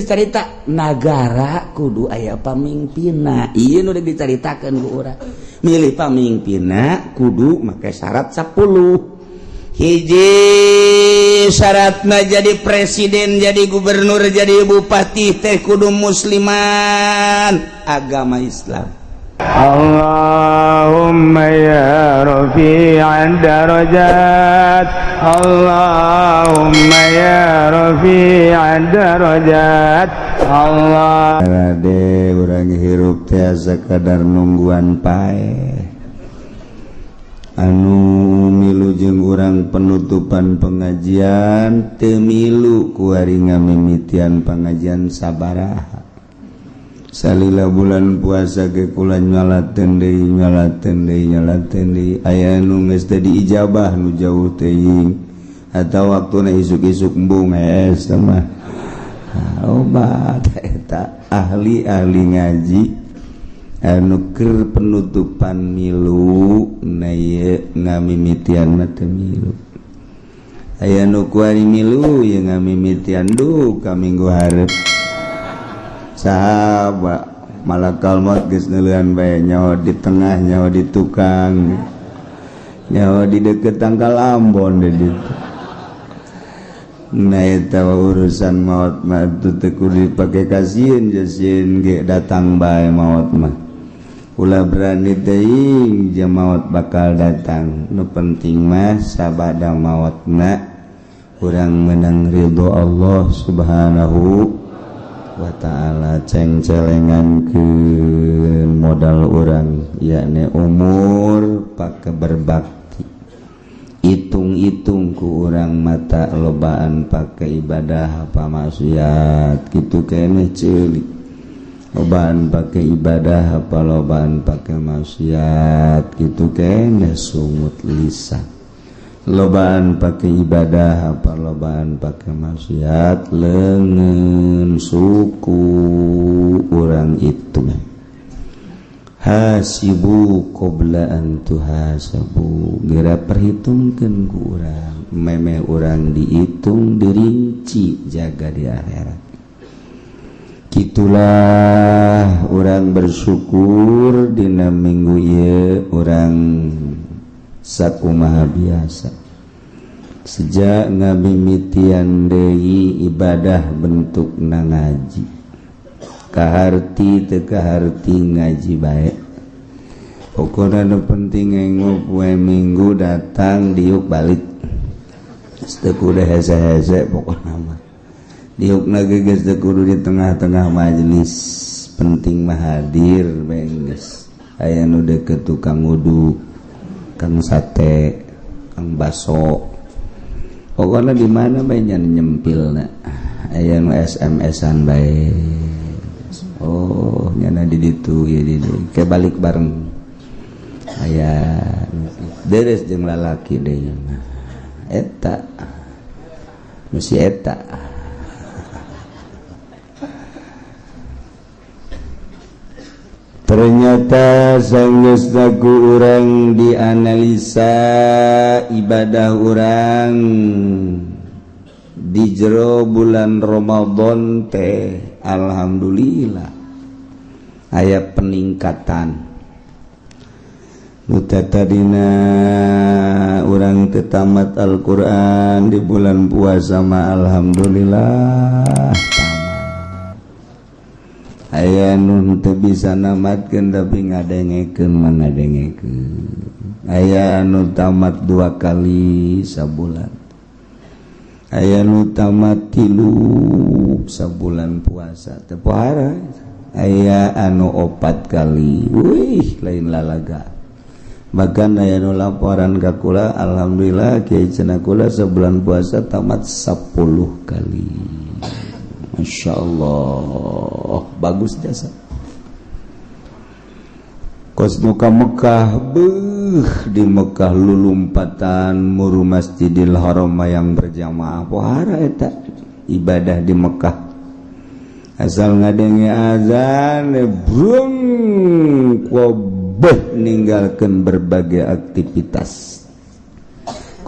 cerita negara kudu aya pamimpinna ieu nu dicaritakeun ku urang milih pamimpinna kudu make syarat 10 hiji syaratna jadi presiden jadi gubernur jadi bupati teh kudu musliman agama Islam. Allahumma ya rafi'ad darajat Allahumma ya rafi'ad darajat Allah Rade urang hirup teh sakadar nungguan pae anu milu jeung urang penutupan pengajian teu milu ku ari ngamimitian pengajian sabaraha salila bulan puasa ge kula nyalateun deui aya nu geus teu diijabah nu jauh teuing atawa waktuna isuk-isuk embung es mah obat eta ahli-ahli ngaji anu keur penutupan milu na ieu ngamimitian mah teu milu aya nu kuari milu ieu ngamimitian duh ka minggu hareup sahabat malakal maut geus neulean bae nyawa di tengah nyawa di tukang nyawa di deket tangkal Ambon di ditu nah eta urusan maut mah teu kudu dipake kasieun jasieun ge datang bae maut mah ulah berani teuing jeung maut bakal datang nu penting mah sabada mautna urang meunang ridho Allah Subhanahu wa ta'ala ceng-celengan ke modal orang yakni umur pake berbakti hitung-hitung ku orang mata lobaan pake ibadah apa maksiat gitu kene ceulik lobaan pake ibadah apa lobaan pake maksiat gitu kene sungut lisan lobaan pakai ibadah apa lobaan pakai maksiat leungeun suku urang itu hasibu qabla an tuhasabu geura perhitungkeun ku urang meme urang dihitung dirinci jaga di akhirat kitulah urang bersyukur dina minggu ieu urang sakumaha biasa sejak ngabimitian deui ibadah bentukna ngaji kaharti teu kaharti ngaji bae pokona nu penting enggo poe minggu datang diuk balik teu kudu hese-hese pokona mah diukna ge geus teu kudu di tengah-tengah majelis penting mah hadir bae geus aya nu deukeut tukang uduk kang sate kang baso pokoknya di mana banyak nyempilna aya nu SMS-an bae oh nyana di ditu ya di ke balik bareng aya deres jeung lalaki deui eta nu si eta ternyata sanggeusna ku urang dianalisa ibadah urang di jero bulan Ramadan teh alhamdulillah aya peningkatan nu tadina urang teu tamat Al-Qur'an di bulan puasa mah alhamdulillah aya nu teu bisa namatkeun tapi ngadengekeun mah ngadengekeun aya anu tamat 2 kali sabulan aya nu tamat 3 sabulan puasa teu pohara aya anu 4 kali wih lain lalaga bahkan aya nu laporan ka kula alhamdulillah kiai cenah kula sebulan puasa tamat 10 kali. Masya Allah bagus jasa kos muka Mekah di Mekah lulumpatan muru Masjidil Haram yang berjamaah pohara eta ibadah di Mekah asal ngadenge azan brung kobeh ninggalkeun berbagai aktivitas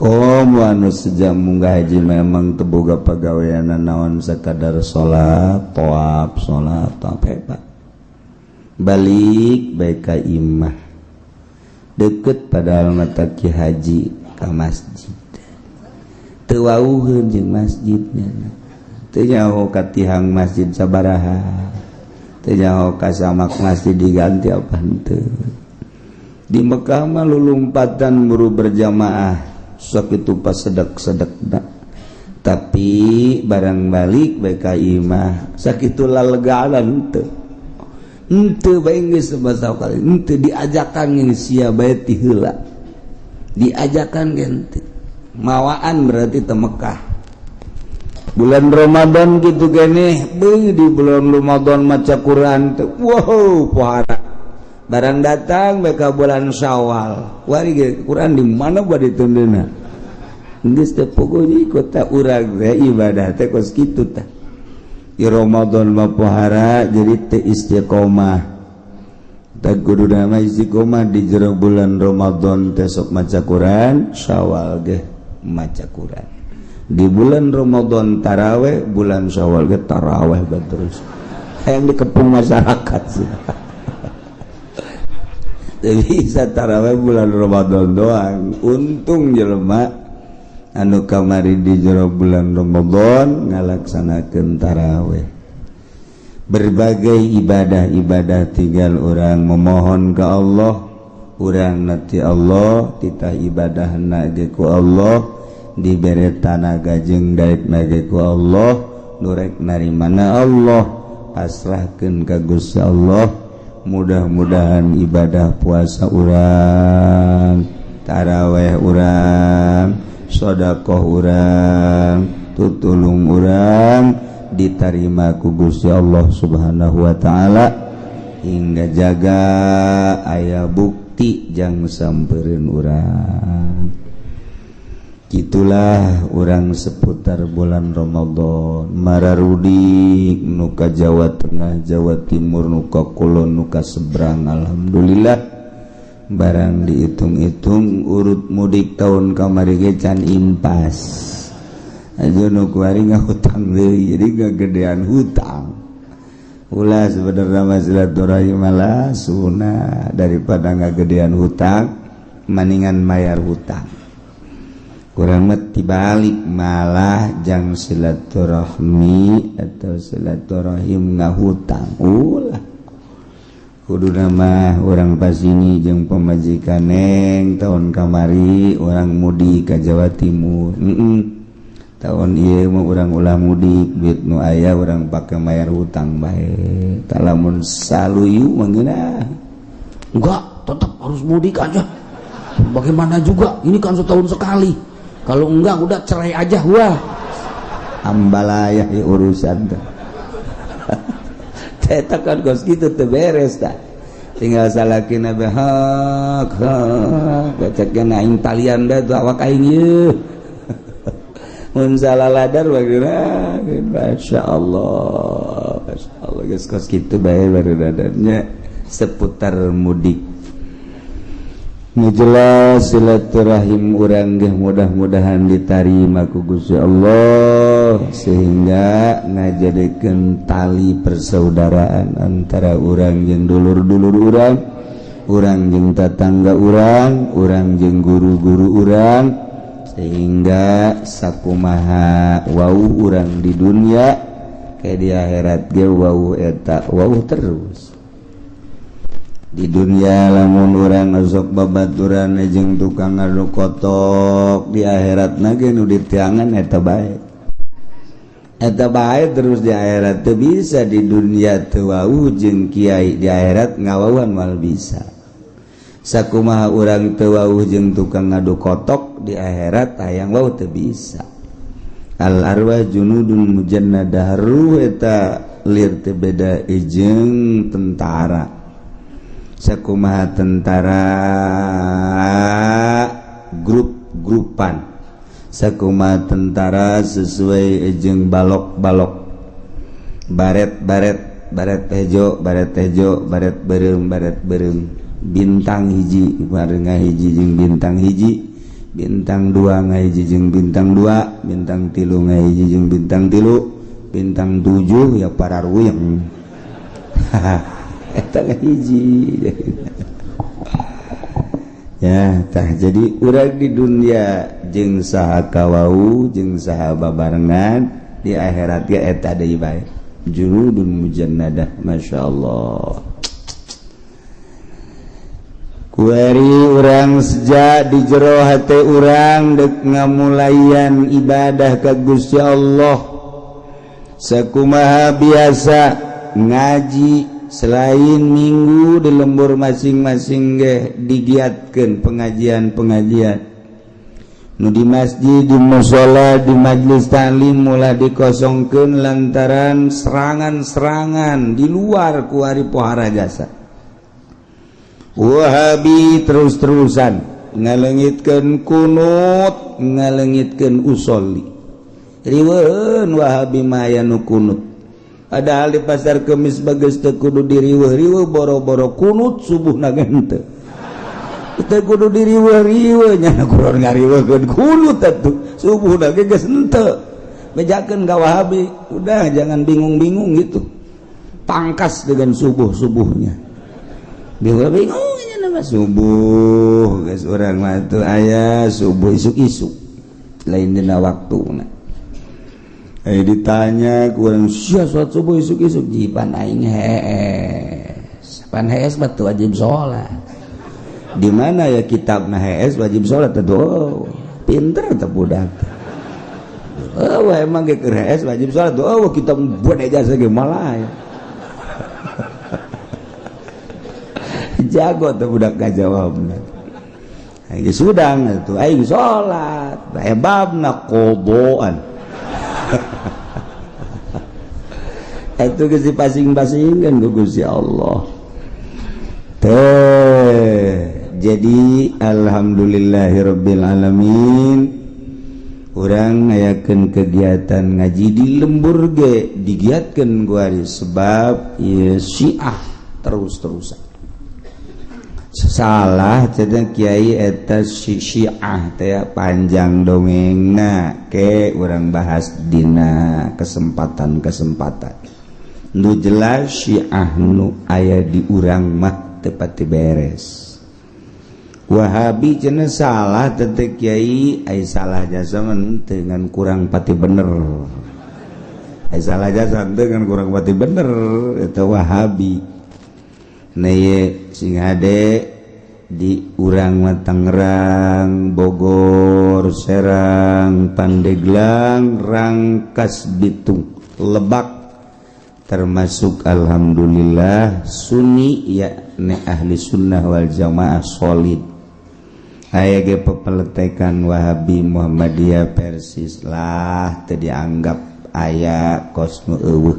anu sejam munggah haji memang teboga pagaweana naon sakadar salat tawaf hebat balik baik ka imah deket padahal mata ki haji ka masjid teu wauheun jeung masjidnya teu nyaho ka tihang masjid sabaraha teu nyaho ka samak masjid diganti apa henteu di Mekah mah lulumpatan muru berjamaah sok itu pas sedek-sedekna tapi barang balik bae ka imah sakitu lalegaan henteu bae geus sabasa kali henteu diajakan geus sia bae ti heula diajakan ge henteu mawaan berarti teh Mekah bulan Ramadan gitu keneh beung di bulan Ramadan maca Quran teh wow pohara barang datang mereka bulan Syawal wari ge Quran di mana bade tundeuna geus teh pokoknya ikut ta urang teh ibadah teh kos kitu tah di Ramadan mah pohara jadi teh istiqomah teh kuduna mah istiqomah di jero bulan Ramadan teh sok maca Quran Syawal ge maca Quran di bulan Ramadan taraweh bulan Syawal ge taraweh terus hayang dikepung masyarakat sih jadi bisa taraweh bulan Ramadan doang untung jelema anu kamari di jero bulan Ramadan ngalaksanakeun taraweh berbagai ibadah-ibadah tinggal orang memohon ke Allah urang nanti Allah titah ibadahna ge ku Allah dibere tanaga jeung daetna ge ku Allah nurek narimana Allah pasrahkeun ka Gusti Allah mudah-mudahan ibadah puasa urang taraweh urang sedekah urang tutulung urang diterima ku Gusti Allah Subhanahu wa taala hingga jaga aya bukti jang sampereun urang gitulah urang seputar bulan Ramadan mararudik nu ka Jawa Tengah Jawa Timur nu ka kulon nu ka seberang alhamdulillah barang dihitung-hitung urut mudik tahun kamari ge can impas aja nu kuari ngahutang deui jadi gagedean hutang ulah sebenarnya mah silaturahim malah sunah daripada ngagedean hutang maningan mayar hutang kurang mati balik malah jang silaturahmi atau silaturahim ngahutang ulah kudu nama orang pas ini jeung pamajikan neng tahun kamari orang mudik ka Jawa Timur tahun ieu mah urang ulah mudik duit nu aya urang pake mayar hutang bae talamun saluyu mangeuna enggak tetap harus mudik aja bagaimana juga ini kan setahun sekali kalau enggak udah cerai aja wah ambalayah ya urusan teh eta kan kos kitu teu beres tah tinggal salakina be hak bacakeun aing talian da tuh awak aing ieu mun salaladar bagina masyaallah geus kos kitu bae barudadannya seputar mudik jelas silaturahim urang ge mudah-mudahan diterima ku Gusti Allah sehingga ngajadikeun tali persaudaraan antara urang jeung dulur-dulur urang jeung tetangga urang jeung guru-guru urang sehingga sakumaha wau urang di dunia kayak di akhirat ge wau eta wau terus di dunia lamun urang sok babaturan jeung tukang ngadu kotok di akhirat ge nu ditiangan eta bae terus di akhirat teu bisa di dunia teu wau jeung kiai di akhirat ngawauan mal bisa sakumaha urang teu wau jeung tukang ngadu kotok di akhirat hayang wau teu bisa al arwah junudun mujannadah ruh eta lir teu beda jeung tentara sakumaha tentara grup-grupan sakumaha tentara sesuai jeung balok-balok baret hejo baret beureum bintang hiji bareng hiji jeung bintang hiji bintang 2 ngahiji jeung bintang 2 bintang 3 ngahiji jeung bintang 3 bintang 7 ya para ruyeng eta ngahiji ya tah jadi urang di dunia jeung saha kawau jeung saha babarengan di akhirat ge eta deui bae juludun mujannadah masyaallah. Kuari urang sejak di jero hate urang dek ngamulayan ibadah ka Gusti Allah sakumaha biasa ngaji selain minggu di lembur masing-masing ge digiatkeun pengajian-pengajian nu di masjid di mushola di majelis taklim mulai dikosongkeun lantaran serangan-serangan di luar kuari pohara jasa. Wahabi terus-terusan ngalengitkeun kunut ngalengitkeun usolli riweuheun Wahabi mah aya nu kunut padahal di pasar Kemis bageus teu kudu diriweuh-riweuh boro-boro kunut subuhna ge henteu teu kudu diriweuh-riweuh nya kudu ngariweuhkeun kunut atuh subuhna ge geus henteu bejakeun ka Wahabi udah jangan bingung-bingung gitu pangkas dengan subuh-subuhnya bingung nama subuh guys orang mah tuh aya subuh isuk-isuk lain dina waktuna ditanya ku urang sia salat subuh isuk-isuk jipan aing hees pan hees batu wajib salat di mana ya kitabna hees wajib salat tuh pinter teh budak emang ge keur hees wajib salat kitab buat ijazah ge malah jago tuh budak ngajawabna aing sudang atuh aing salat bae babna qodoan itu geus dipasing-pasingkeun ku Gusti Allah teh jadi alhamdulillahirabbil alamin urang ngayakeun kegiatan ngaji di lembur ge digiatkeun ku ari sebab ieu Syiah terus-terusan salah cenah kiai eta Syiah teh panjang dongengna ke urang bahas dina kesempatan-kesempatan nu jelas Syiah nu aya di urang mah teu pati beres. Wahabi cenah salah teh kiai ai salah jasa dengan kurang pati bener ai salah jasa dengan kurang pati bener eta Wahabi naye sing hade di urang Tangerang, Bogor, Serang, Pandeglang, Rangkas Bitung, Lebak termasuk alhamdulillah Sunni yakni ahli sunnah wal jamaah solid aya ge pepeletekan Wahabi Muhammadiyah persis lah teu dianggap aya kosnu eueuh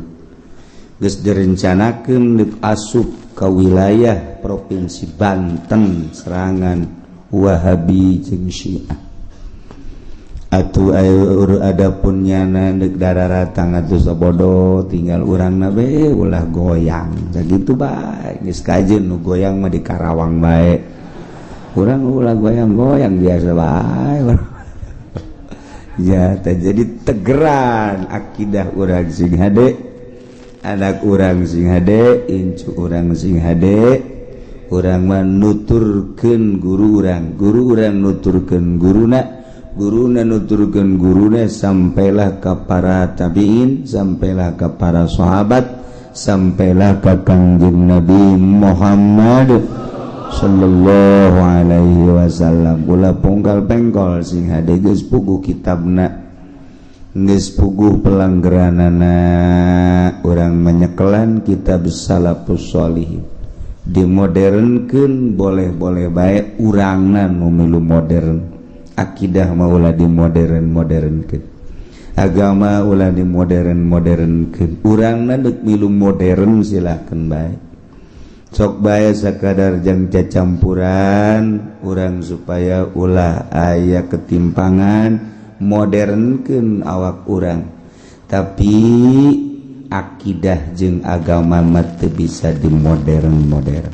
geus direncanakeun deuk asup ke wilayah provinsi Banten serangan Wahabi jeung Syiah atuh adapun nyana deuk dararatang atuh sabodo tinggal urangna be ulah goyang sakitu bae geus kajeun nu goyang mah di Karawang bae urang ulah goyang-goyang biasa bae ya jadi tegeran akidah urang sing hade anak urang sing hade incu urang sing hade urang mah nuturkeun guru urang nuturkeun guruna nuturkeun guruna sampailah ka para tabiin sampailah ka para sahabat sampailah ka Kangjeng Nabi Muhammad sallallahu alaihi wasallam ulah pungkal pengkol sing hade geus puguh kitabna geus puguh pelanggeranana urang menyekelan kitab salafus sholihin dimodernkeun boleh-boleh bae urangna nu milu modern akidah mah ulah dimodern-modernkeun agama ulah dimodern-modernkeun urangna deuk milu modern silakeun bae sok bae sakadar jang cacampuran urang supaya ulah aya ketimpangan modernkeun awak urang tapi akidah jeung agama mah teu bisa dimodern-modern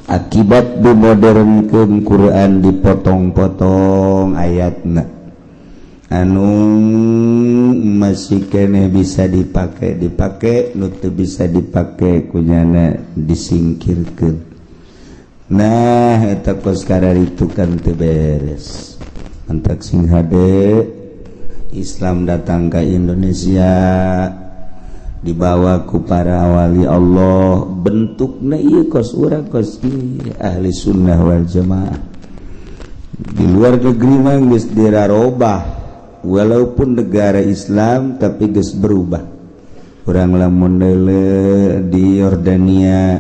akibat dimodernkeun Quran dipotong-potong ayatna anu masih kene bisa dipakai nu teu bisa dipakai kunyana disingkirkeun. Nah eta kos kararitu kan teu beres. Antak sing hade Islam datang ke Indonesia dibawa ku para wali Allah, bentukna ieu kos urang kos ieu ahli sunnah wal jamaah. Di luar negeri mah geus dirarobah walaupun negara Islam tapi geus berubah. Urang lamun deuleu di Yordania,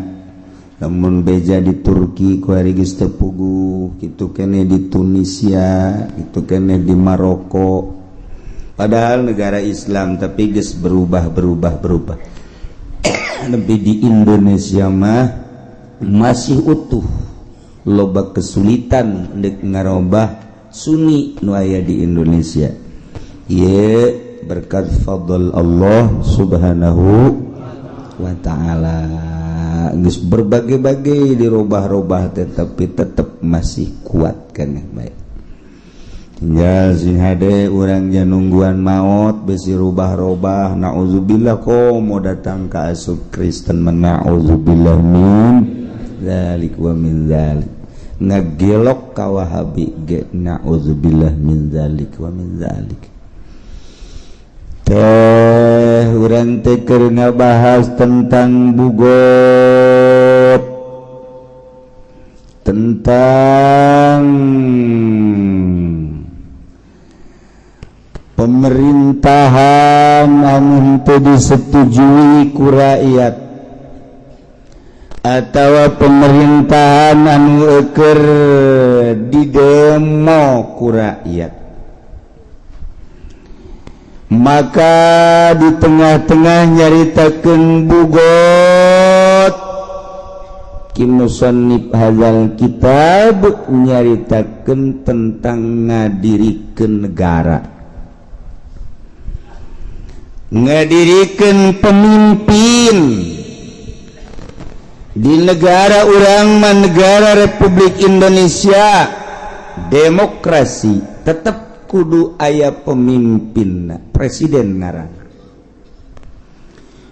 lamun beja di Turki ku ari geus teu puguh, kitu keneh di Tunisia, kitu keneh di Maroko. Padahal negara Islam tapi geus berubah. Tapi di Indonesia mah masih utuh, loba kesulitan untuk ngarobah Sunni nu aya di Indonesia. Ye berkat fadl Allah subhanahu wa ta'ala geus berbagai-bagai dirobah-robah tetapi tetap masih kuat kan baik. Tinggal sing hade urang janungguan maut besi rubah-robah naudzubillah komo datang ka asup Kristen menauzubillah min zalik wa min zalik ngagelok ka Wahabi ge naudzubillah min zalik wa min zalik. Teh urang teh keur ngabahas tentang bugot, tentang pemerintahan anu teu disetujui ku rakyat atawa pemerintahan anu keur didemo ku rakyat. Maka di tengah-tengah nyaritakeun bugot ki musannif hadzal kitab nyaritakeun tentang ngadirikeun negara, ngadirikeun pemimpin di negara urang mah negara Republik Indonesia demokrasi tetap kudu aya pemimpin presiden ngaran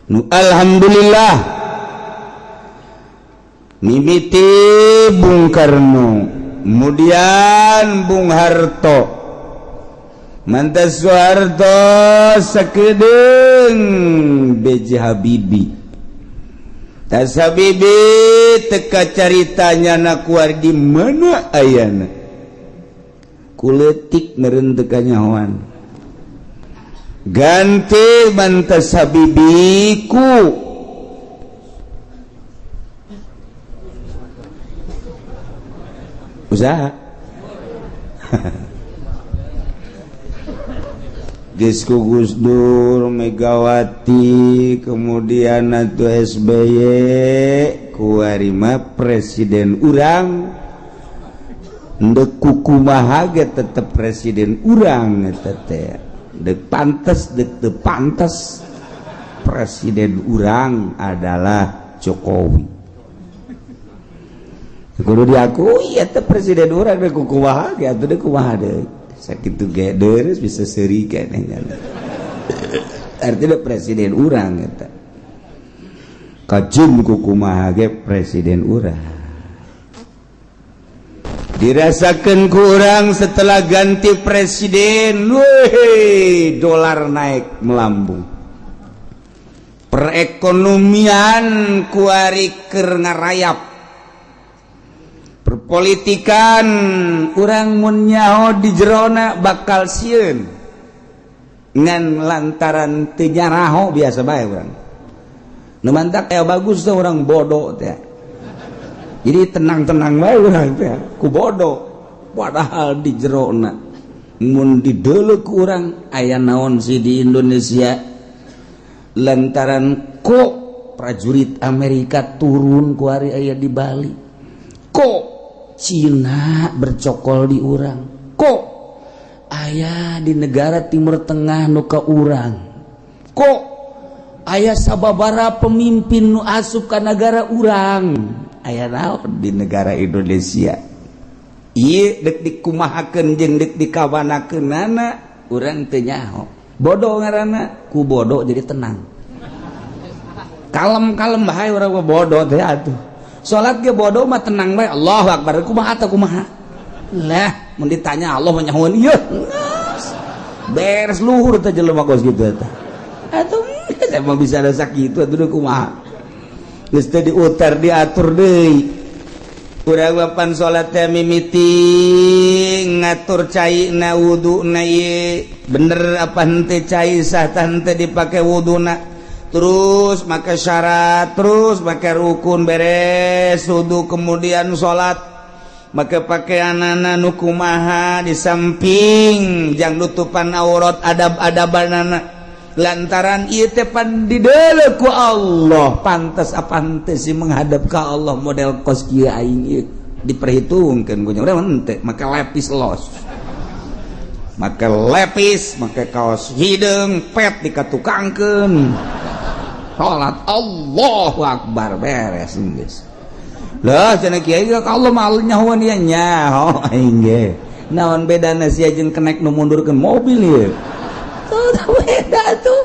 nu alhamdulillah mimiti Bung Karno kemudian Bung Harto mantas Soeharto sakedeung B.J. Habibie tas Habibie teka caritanya nakuar di mana ayana kuletik meureun teu kanyahoan ganti mantas Habibie ku usaha geus ku Gus Dur, Megawati, kemudian atuh SBY ku ari mah presiden urang. Dek kukumaha ge tetep presiden urang eta teh. Dek pantes dek teu pantes presiden urang adalah Jokowi. Kudu diakui eta presiden urang dek kukumaha ge atuh dek kumaha deui. Sakitu ge deres bisa seuri keneh. Artinya presiden urang eta. Kajeun kukumaha ge presiden urang. Dirasakan kurang setelah ganti presiden, weh, dolar naik melambung, perekonomian kuari keur ngarayap, perpolitikan urang mun nyaho di jerona bakal sieun ngan lantaran teu nyaraho biasa bae urang nu mantak aya bagus teh urang bodoh teh. Jadi tenang-tenang bae urang teh ku bodoh padahal di jerona mun dideuleu ku urang aya naon sih di Indonesia lantaran kok prajurit Amerika turun ku ari aya di Bali, kok Cina bercokol di urang, kok aya di negara Timur Tengah nu ka urang, kok aya sababaraha pemimpin nu asup ka negara urang. aya naon di negara Indonesia ieu dek dikumahakeun jeung dek dikawanakeunana urang teu nyaho bodoh ngaranna ku bodoh jadi tenang kalem-kalem bae urang bodoh teh atuh salat ge bodoh mah tenang bae Allahu akbar kumaha teh kumaha lah mun ditanya Allah mah nyahoan ieu beres luhur teh jelema kos kitu eta atuh emang bisa ada sakitu atuh kumaha geus teh diutar diatur deui urang papan salat teh mimiti ngatur caina wuduna ieu bener apa henteu cai sah teh dipake wuduna terus make syarat terus make rukun beres wudu kemudian salat make pakaianana nu kumaha di samping jang nutupan aurat adab-adabanana lantaran ieu teh pan dideuleu ku Allah pantes apa henteu si menghadap ka Allah model kos kieu aing ieu diperhitungkeun ku urang henteu make lepis los make lepis make kaos hideung pet dikatukangkeun salat Allahu akbar beres geus lah cenah kiai ka Allah mah nyahoan ieu nyaho aing ge naon bedana sia jeung kenek nu mundurkeun mobil ieu tuh beda tuh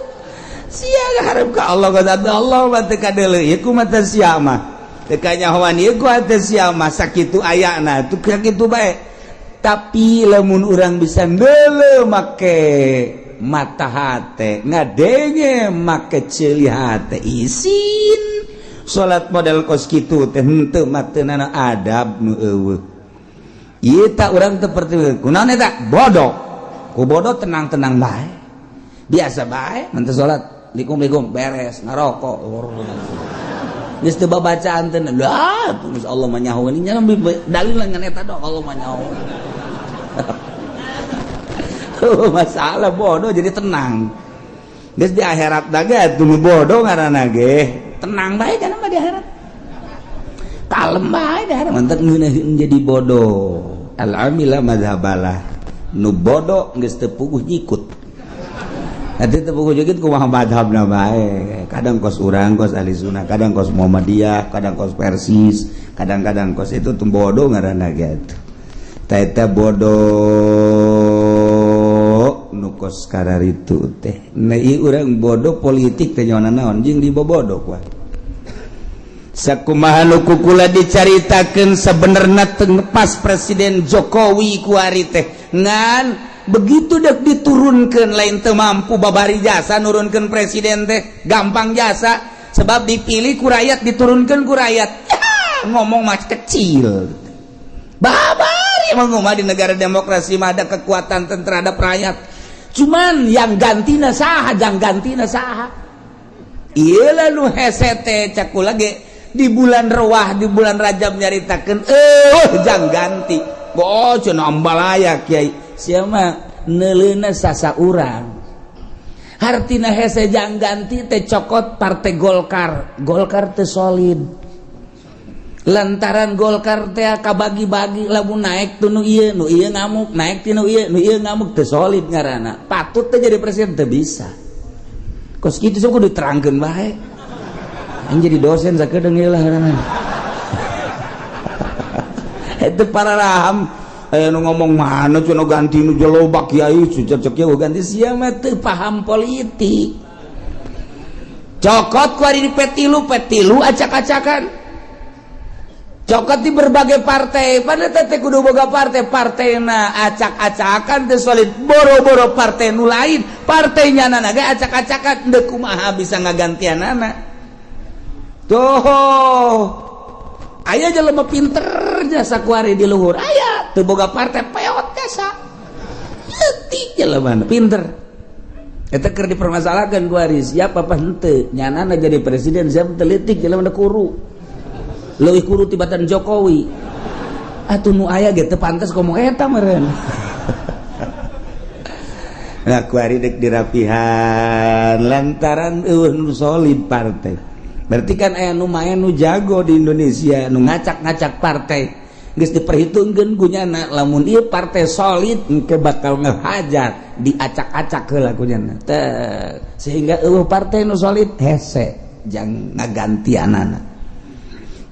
sia ngarep ka Allah kata Allah mah teu kadeuleu ieu kumaha teh sia mah teu kanyahoan ieu ku teh sia mah sakitu ayana tuh sakitu bae tapi lamun urang bisa deuleu make mata hate ngadenge make ceuli hate isin salat model kos kitu teh henteu mateunana adab nu eueuh ieu tak urang teu perti kunaon eta bodoh ku bodoh tenang-tenang bae biasa bae mun teu salat likum-likum beres ngarokok geus teu babacaan teh lah geus Allah mah nyahoeun nya dalil ngan eta dok Allah mah nyahoeun masalah bodoh jadi tenang geus di akhirat daga atuh bodoh ngaranna ge tenang bae kana mah di akhirat kalem bae di akhirat mantep ngeunaheun jadi bodoh al-amila madzhabalah nu bodoh geus teu puguh nyikut atuh teu puguh nyikut kumaha madzhabna bae kadang kos urang kos ahli sunnah kadang kos Muhammadiyah kadang kos Persis kadang-kadang kos itu tuh bodoh ngaranna ge atuh ta eta bodoh nu kos kararitu teh nah ieu urang bodoh politik teh nyaona naon jeung dibobodoh wae sakumaha nu kukula dicaritakeun sabenerna teu pas Presiden Jokowi ku ari teh ngan begitu dek diturunkeun lain teu mampu babari jasa nurunkeun presiden teh gampang jasa sebab dipilih ku rakyat diturunkeun ku rakyat ngomong mah kecil babari emang mah di negara demokrasi mah ada kekuatan terhadap rakyat cuman yang gantina saha jang gantina saha ieu lalu hese teh cakula ge di bulan Rewah di bulan Rajab nyaritakeun jang ganti oh cenah ambalaya kiai sia mah neuleuna sasa urang hartina hese jang ganti teh cokot partai Golkar teu solid lantaran Golkar teh kabagi-bagi lamun naik tu nu ieu ngamuk naik ti nu ieu ngamuk teu solid ngaranna patut teh jadi presiden teu bisa kos kitu sok kudu diterangkeun bae aing jadi dosen sakedeung ieu lah ngaranna eta para raham aya nu ngomong mana cenah ganti nu jelobak kiai cocok kieu ganti sia mah teu paham politik cokot ku ari di petilu acak-acakan cokot di berbagai partai padahal teh kudu boga partai-partaina acak-acakan teh solid boro-boro partai nu lain partainya nana ge acak-acakan teu kumaha bisa ngagantianana tuh aya jelema pinter jasa kuari di luhur aya teu boga partai peot jasa leutik jelema pinter eta keur dipermasalahkeun kuari siap apa henteu nyanana jadi presiden siap teu leutik jelema kuru leuwih kuru tibatan Jokowi atuh nu aya ge teu pantes ngomong eta meureun nah kuari dek dirapihan lantaran nu solid partai berarti kan aya nu main nu jago di Indonesia nu ngacak-ngacak partai geus diperhitungkeun kunyana lamun ieu partai solid engke bakal ngehajar diacak-acak heula kunyana teh sehingga eueuh partai nu solid hese jang ngagantianana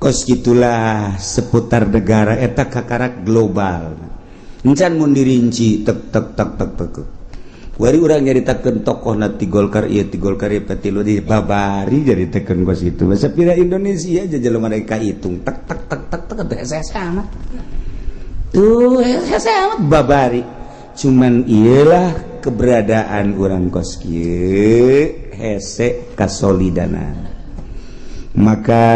kos gitulah seputar negara eta kakarak global encan mun dirinci tek wari urang nyaritakeun tokohna ti Golkar ieu ti Golkar ieu patilu di babari nyaritakeun kos itu bahasa pira Indonesia aja jelema mereka hitung tek hese amat tuh hese amat babari cuman iyalah keberadaan urang kos kieu hese kasolidanan. Maka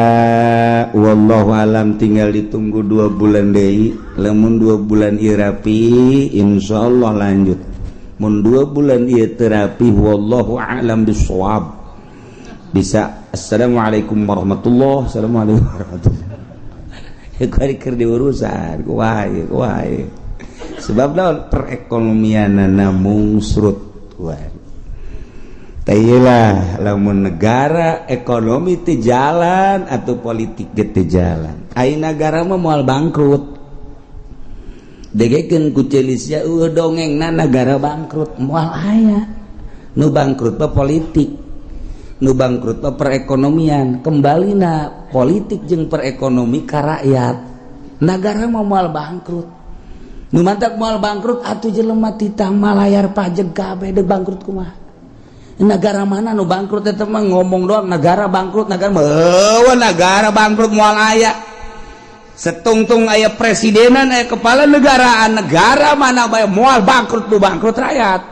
wallahu alam tinggal ditunggu 2 bulan deui lamun 2 bulan ieu rapi insyaallah lanjut mun 2 bulan ieu teu rapi wallahu alam bissawab bisa. Assalamualaikum warahmatullahi assalamualaikum warahmatullahi kari keur diurusan kuwae sebab naon perekonomianna mungsrut kuwae. Tayalah lamun negara ekonomi teu jalan atau politik ge teu jalan ai negara mah moal bangkrut degekeun ku Celisya dongengna negara bangkrut moal aya nu bangkrut mah politik nu bangkrut mah perekonomian kembalina politik jeung perekonomi ka rakyat negara mah moal bangkrut nu mantap moal bangkrut atuh jelema titang malayar pajeg kabeh deuk bangkrut kumaha. Negara mana nu bangkrut eta mah ngomong doang negara bangkrut negara bangkrut moal aya setungtung aya presidenan aya kepala negaraan negara mana bae moal bangkrut nu bangkrut rakyat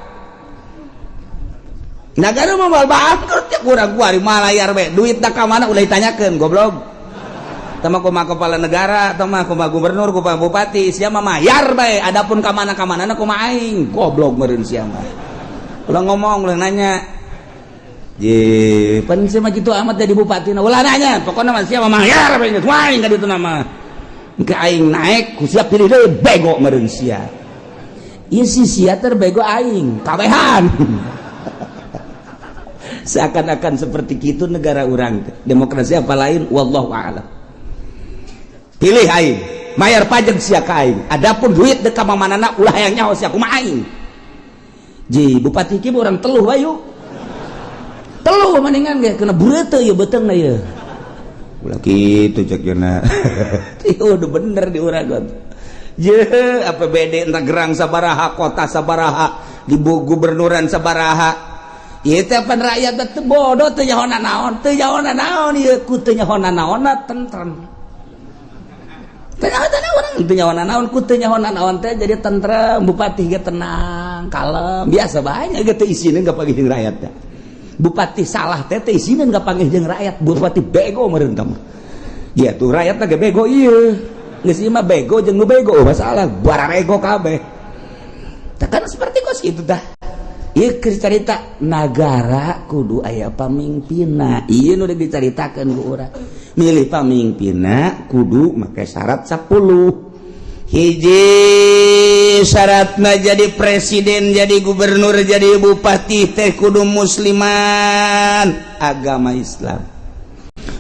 negara mah moal bangkrut ya kurang kuari malayar bae duitna ka mana ulah ditanyakeun goblok tama kumaha kepala negara tama kumaha gubernur kumaha bupati sia mah mayar bae adapun ka mana-na kumaha aing goblok meureun sia mah ulah ngomong ulah nanya pan sia mah kitu amat jadi bupati ulah nanya pokona mah sia mah mayar bae wae ka ditu nama engke aing naik ku sia pilih deui bego meureun sia ieu si sia terbego aing kabehan seakan-akan seperti kitu negara urang demokrasi apa lain wallahu a'lam pilih aing mayar pajak sia ka aing adapun duit deuk ka manana ulah hayang nyaho sia kumaha aing ji bupati kieu urang teluh wae yuk teluh mendingan ge kena bureuteu ieu beteungna ieu ulah kitu cek yeuna ieu udah bener di urang je APBD entah gerang sabaraha kota sabaraha di gubernuran sabaraha ieu teh pan rakyat teh bodoh teu nyaona naon ieu ku teu nyaona naonna tentrem teu nyaona naon ku teu nyaona naon teh jadi tentrem bupati ge tenang kalem biasa bae nya ge teu isina gapagih jeung rakyat teh bupati salah teh teh isina gapagih jeung rakyat bupati bego meureun tah ya tuh rakyat ge bego ieu geus ieu mah bego jeung nu bego masalah bararego kabeh tah kan seperti kos kitu tah ieu keur carita nagara kudu aya pamimpinna ieu nu dicaritakeun ku urang milih pamimpinna kudu make syarat 10 hiji syaratna jadi presiden jadi gubernur jadi bupati teh kudu musliman agama Islam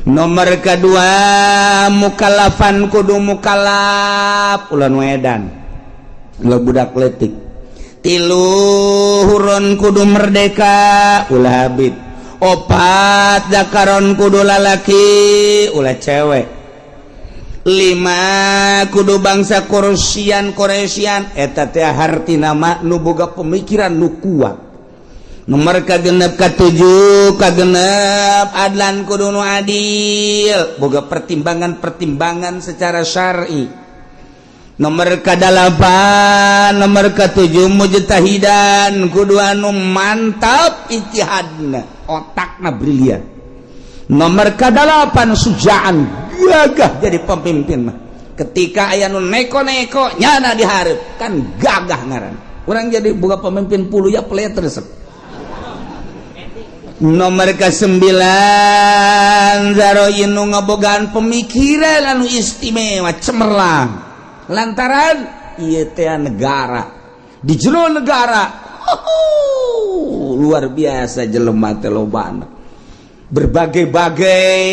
nomor kedua mukallafan kudu mukallaf ulah wedan ulah budak leutik tilu huron kudu merdeka ulah habib opat zakaron kudu lalaki ulah cewek 5 kudu bangsa Koresian eta teh hartina mah nu boga pemikiran nu kuat nomor kagenep ka-7 kagenep adlan kudu nu adil boga pertimbangan secara syar'i nomor ka-8 nomor ka-7 mujtahidan kudu anu mantap ijtihadna otakna brilian nomor ka-8 sujaan gagah jadi pemimpin mah ketika aya nu neko-neko nyana dihareup kan gagah ngaran urang jadi boga pemimpin puluh ya pleter resep nomor ka-9 zaroin nu ngabogaan pemikiran anu istimewa cemerlang lantaran ieu teh negara di jero negara luar biasa jelema teh lobana berbagai-bagai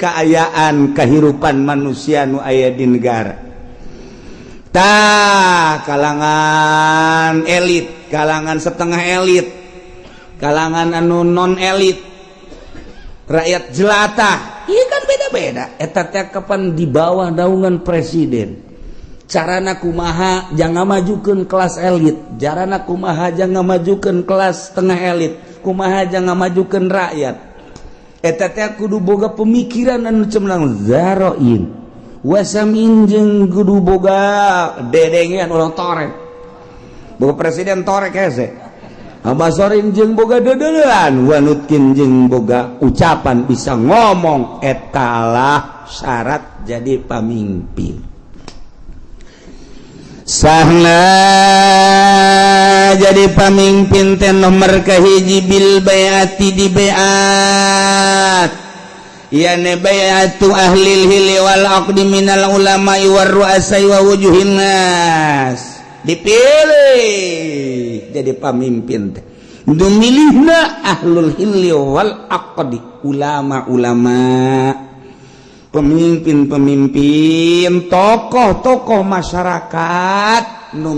keayaan kehidupan manusia nu aya di negara tah kalangan elit kalangan setengah elit kalangan anu non elit rakyat jelata ieu kan beda beda eta teh kapan di bawah naungan presiden. Carana kumaha jangan majukeun kelas elit, carana kumaha jangan majukeun kelas tengah elit, kumaha jangan majukeun rakyat. Eta teh kudu boga pemikiran anu cemerlang zaroin. Wasamin jeung kudu boga dedengean urang torek. Boga presiden torek hese. Abasorin jeung boga dedeulean, wanutkeun jeung boga ucapan bisa ngomong, etalah syarat jadi pamimpin. Sahna jadi pamimpin teh nomor kahiji bil baiati di baiat yani baiatu ahlil hili wal aqdi minal ulama'i war ru'asai wa wujuhin nas, dipilih jadi pamimpin teh dumilihna ahlul hili wal aqdi, ulama-ulama, pemimpin-pemimpin, tokoh-tokoh masyarakat nu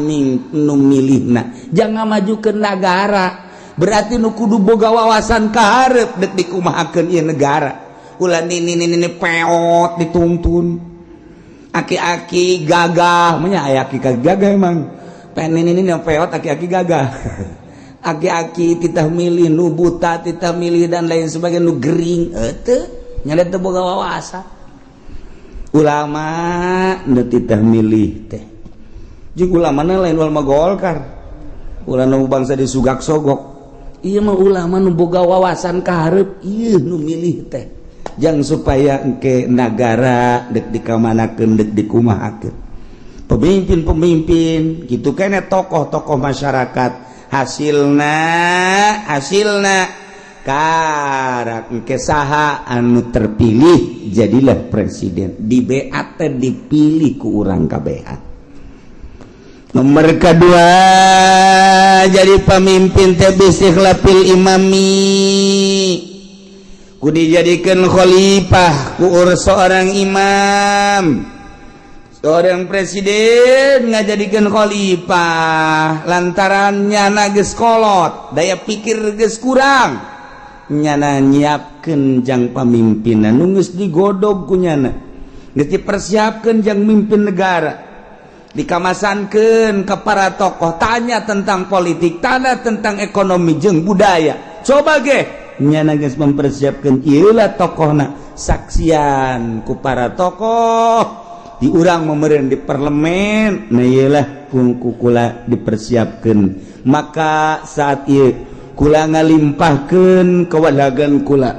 milihna jangan maju ke negara, berarti nu kudu boga wawasan kaharep dek dikumahakeun ieu negara. Ulah ini peot dituntun, aki-aki gagah, nya aya aki gagah emang pen ini peot aki-aki gagah. Aki-aki titah milih nu buta, titah milih dan lain sebagainya nu gering teu nya teu boga wawasan. Ulama nu titah milih teh jeung ulamana lain ulama Golkar, ulama bangsa disugak sogok. Ieu mah ulama nu boga wawasan kaharep, ieu nu milih teh jang supaya engke nagara dek dikamanakeun dek dikumahakeun. Pemimpin-pemimpin kitu keneh tokoh-tokoh masyarakat hasilna karak engke saha anu terpilih jadilah presiden, di beat dipilih ku urang kabehat. Nomor kedua jadi pemimpin teh bistikhlafil imami, ku dijadikeun khalifah ku seorang imam. Seorang presiden ngajadikeun khalifah lantaran nyana geus kolot, daya pikir geus kurang, nyana nyiapkeun jang pamimpinan nu geus digodog ku nyana, geus dipersiapkeun jang mimpin negara, dikamasankeun ke para tokoh, tanya tentang politik, tanya tentang ekonomi jeung budaya. Coba ge nyana geus mempersiapkeun ieu lah tokohna, saksian ku para tokoh di urang memereun di parlemen, nah ieulah kula dipersiapkeun. Maka saat ieu kula ngalimpahkeun kewadagan kula,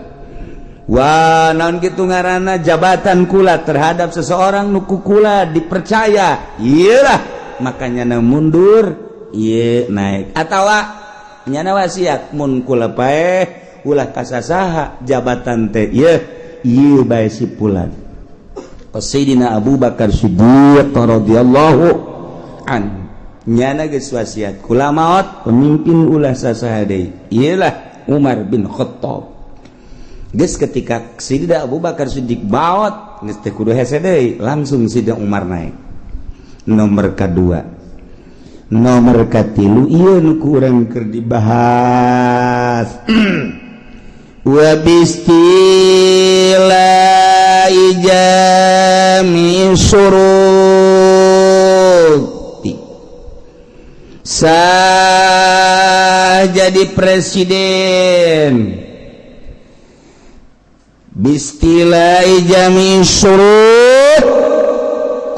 wah naon kitu ngaranna jabatan kula terhadap seseorang nu ku kula dipercaya, ieulah makanya na mundur ieu naik, atawa nyana wasiat mun kula paeh ulah kasasaha jabatan teh ieu bae sipulan. Sayyidina Abu Bakar Siddiq radhiyallahu an nyana geus wasiat kula maot pemimpin ulah sasaha deui, ieulah Umar bin Khattab. Geus ketika Sayyidina Abu Bakar Siddiq maot geus teh kudu hese deui, langsung Sayyidina Umar naik. Nomor kedua, nomor katilu ieu nu kurang keur dibahas. Wa bistila'i jami syuruti, sah jadi presiden bistila'i jami syurut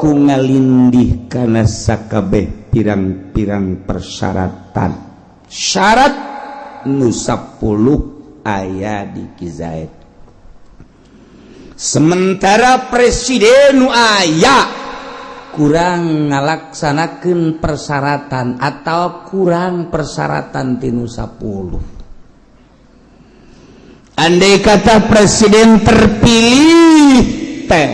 ku ngalindih kana sakabeh pirang-pirang persyaratan, syarat nu 10 aya di Kizaid. Sementara presiden nu aya kurang ngalaksanakeun persyaratan atau kurang persyaratan tinu 10. Andai kata presiden terpilih teh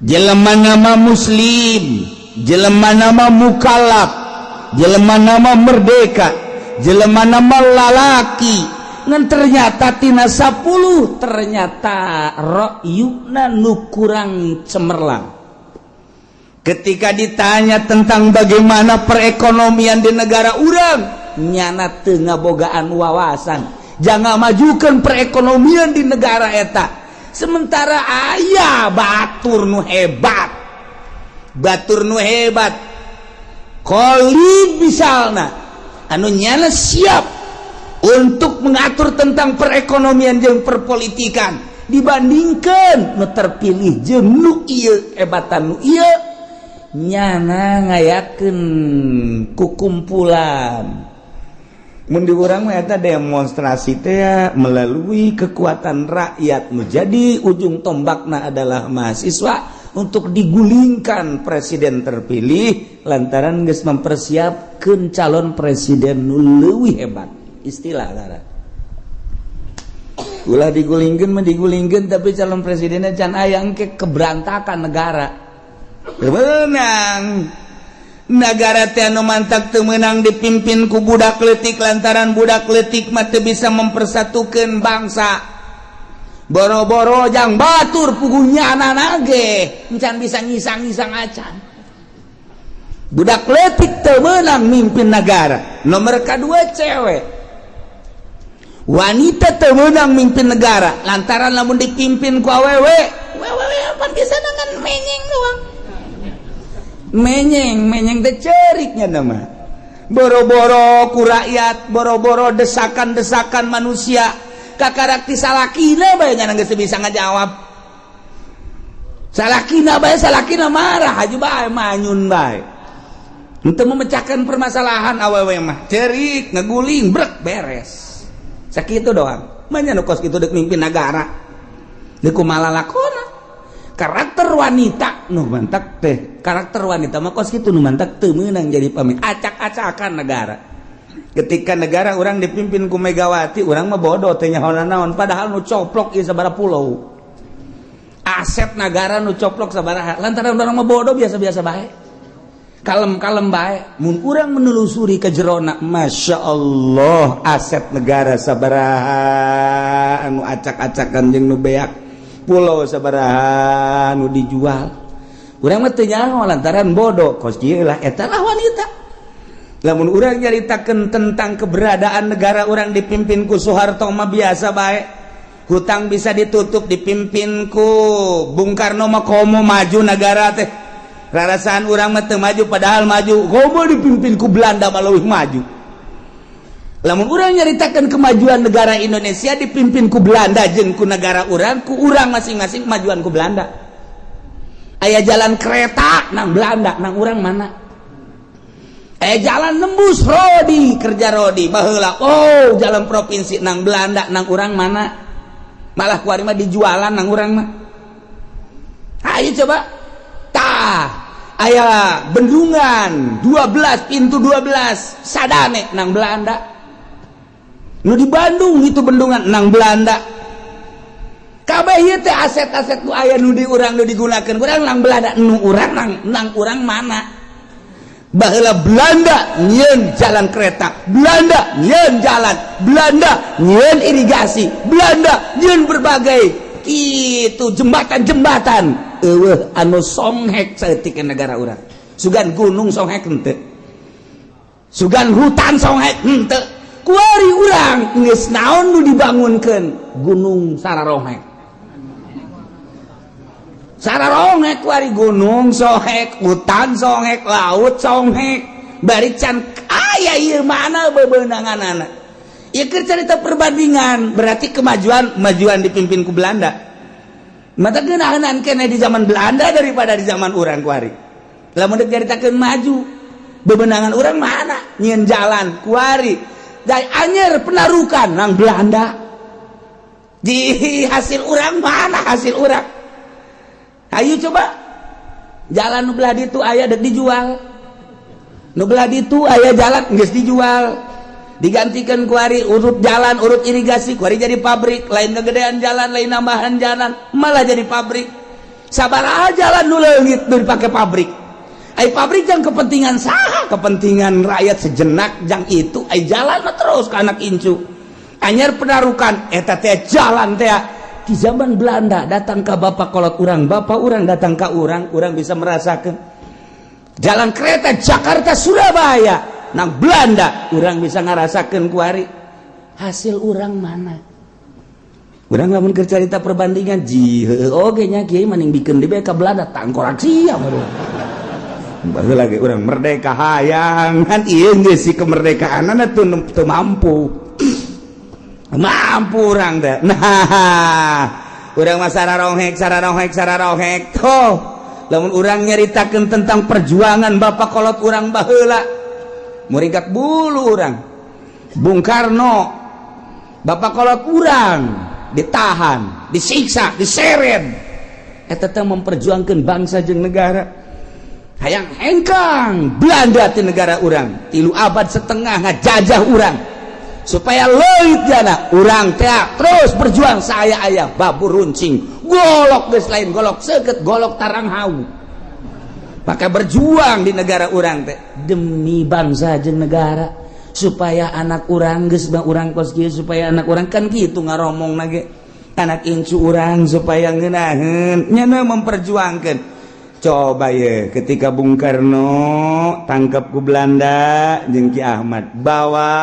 jelema nama muslim, jelema nama mukallaf, jelema nama merdeka, jelema nama lalaki, ngan ternyata tina 10 ternyata ra'yuna nu kurang cemerlang. Ketika ditanya tentang bagaimana perekonomian di negara urang, nyana teu ngabogaan wawasan, jangan majukan perekonomian di negara eta, sementara ayah batur nu hebat Khalid misalna anu nyana siap untuk mengatur tentang perekonomian jeung perpolitikan dibandingkan nu terpilih jeung nu ieu hebatan nu ieu nyana ngayakeun kukumpulan mun di urang mah eta demonstrasi teh melalui kekuatan rakyat nu jadi ujung tombakna adalah mahasiswa untuk digulingkan presiden terpilih lantaran geus mempersiapkeun calon presiden nu leuwih hebat istilah ngaran ulah digulingkeun mah digulingkeun tapi calon presidennya can aya engke keberantakan negara menang negara teh anu mantak teu meunang dipimpin ku budak leutik lantaran budak leutik mah teu bisa mempersatukeun bangsa boro-boro jang batur pugunyana nage encan bisa ngisang-ngisang acan budak leutik teu meunang mimpin negara nomor kadua cewek wanita teu meunang mimpin negara lantaran lamun dipimpin ku awewe pan bisa dengan menyeng doang menyeng teh ceuriknya nama boro-boro ku rakyat boro-boro desakan-desakan manusia kakarakti salakina bae nya geus bisa ngajawab salakina marah aja bae manyun bae henteu memecahkan permasalahan awewe mah ceurik ngaguling brek beres sakitu doang manya nu kos kitu deuk mimpin negara deuk kumaha lakona karakter wanita nu mantak teh karakter wanita mah kos kitu nu mantak teu meunang jadi pamimpin acak-acakan negara ketika negara orang dipimpin ku Megawati orang mah bodoh teh nyahoana naon padahal nu coplok ieu sabaraha pulau aset negara nu coplok sabaraha lantaran orang mah bodoh biasa-biasa bae kalem-kalem bae mun urang menelusuri ka jerona masyaallah aset negara sabaraha anu acak-acakan jeung nu beak pulau sabaraha nu dijual urang mah teu nyaho lantaran bodoh kos kieu lah eta lah wanita lamun urang nyaritakeun tentang keberadaan negara urang dipimpin ku Soeharto mah biasa bae hutang bisa ditutup dipimpin ku Bung Karno mah komo maju negara teh rarasaan urang mah teu maju padahal maju komo dipimpin ku Belanda mah leuwih maju lamun urang nyaritakeun kemajuan negara Indonesia dipimpin ku Belanda jeung ku negara urang ku urang masing-masing kemajuan ku Belanda aya jalan kereta nang Belanda nang urang mana jalan nembus Rodi kerja Rodi baheula oh jalan provinsi nang Belanda nang urang mana malah kuari mah dijualan nang urang mah ayo coba tah aya bendungan 12 pintu 12 sadane nang Belanda nu di Bandung itu bendungan nang Belanda kabeh ieu teh aset-aset nu aya nu di urang nu digunakeun urang nang Belanda nu urang nang urang mana baheula Belanda nyieun jalan kereta Belanda nyieun jalan Belanda nyieun irigasi Belanda nyieun berbagai kitu jembatan-jembatan eueuh anu songhek saeutik negara urang sugan gunung songhek henteu sugan hutan songhek henteu kuari urang geus naon nu dibangunkeun gunung sararongek sararongek kuari gunung sohek hutan sohek laut sohek bari can aya ieu mana bebeunanganana ieu keur carita perbandingan berarti kemajuan dipimpin ku Belanda mata geunaheun keneh di zaman Belanda daripada di zaman urang kuari lamun deuk caritakeun maju bebeunangan urang mana nyieun jalan kuari jai anyer penarukan nang Belanda di hasil urang mana hasil urang ayo coba jalan nu belah ditu aya dek dijual nu belah ditu aya jalan geus dijual digantikan kuari urut jalan urut irigasi kuari jadi pabrik lain kegedean jalan lain nambahan jalan malah jadi pabrik sabaraha jalan nu leungit nu dipake pabrik ai pabrik jang kepentingan saha kepentingan rakyat sejenak jang itu ai jalan mah terus ka anak incu anyar penarukan eta teh jalan teh di zaman Belanda datang ke bapak kolot urang bapak urang datang ke urang bisa merasakan jalan kereta Jakarta Surabaya nang Belanda urang bisa ngarasakeun kuari hasil urang mana urang lamun keur carita perbandingan oge nya kiai maning bikin di BK Belanda tangkorak sia baru baheula lagi urang merdeka hayang kan ieu geus si kemerdekaanna teu mampu urang teh nah urang mah sararohek toh lamun urang nyaritakeun tentang perjuangan bapak kolot urang baheula muringkat bulu urang Bung Karno bapak kolot urang ditahan, disiksa, diseret eta teh memperjuangkeun bangsa jeung negara hayang hengkang Belanda ti negara urang 3 abad setengah ngajajah urang supaya leuit jana urang teh terus berjuang saya aya babur runcing golok geus lain golok seukeut golok tarang hau maka berjuang di negara urang teh demi bangsa jeung negara supaya anak urang geus urang kos kieu supaya anak urang kan kitu ngaromongna ge anak incu urang supaya ngeunaheun nyana memperjuangkeun coba ye ketika Bung Karno tangkap ku Belanda jeung Ki Ahmad bawa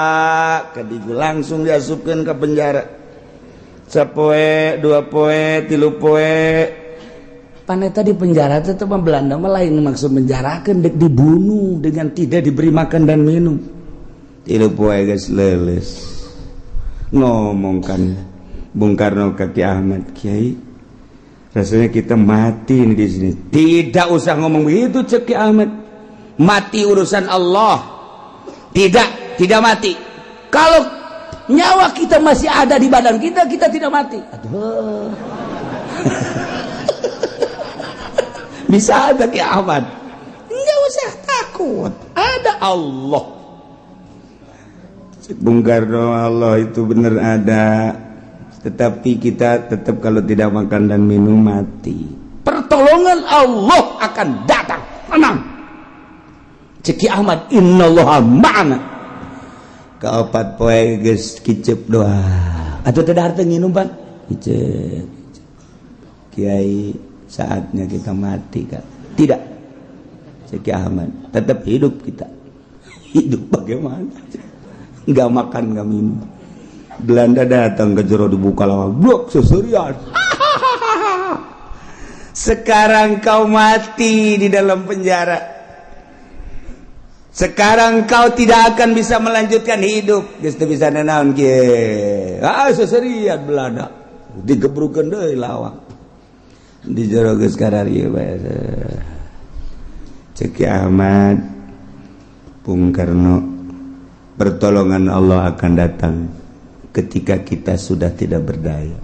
ke digu langsung diasupkeun ke penjara sapoe 2 poe 3 poe paneta di penjara teh Belanda mah lain maksud menjarakeun dek dibunuh dengan tidak diberi makan dan minum 3 poe geus leuleus ngomongkan Bung Karno ke Ki Ahmad Kiai rasanya kita mati di sini tidak usah ngomong begitu cek Ki Ahmad mati urusan Allah tidak mati kalau nyawa kita masih ada di badan kita tidak mati aduh bisa ada Ki Ahmad nggak usah takut ada Allah Bung Karno Allah itu benar ada tetapi kita tetap kalau tidak makan dan minum mati pertolongan Allah akan datang tenang Ceki Ahmad innallaha ma'ana kaopat poe geus kicep doa atuh teu dahar teu nginum pan kicep Kiai saatnya kita mati kan tidak Ceki Ahmad tetap hidup kita hidup bagaimana nggak makan nggak minum Belanda datang ke jero dibuka lawang blok seserian sekarang kau mati di dalam penjara sekarang kau tidak akan bisa melanjutkan hidup geus teu bisa nanaon kieu seserian Belanda digebrukeun deui lawang di jero geus kararieu bae Ceki Ahmad Bung Karno pertolongan Allah akan datang ketika kita sudah tidak berdaya.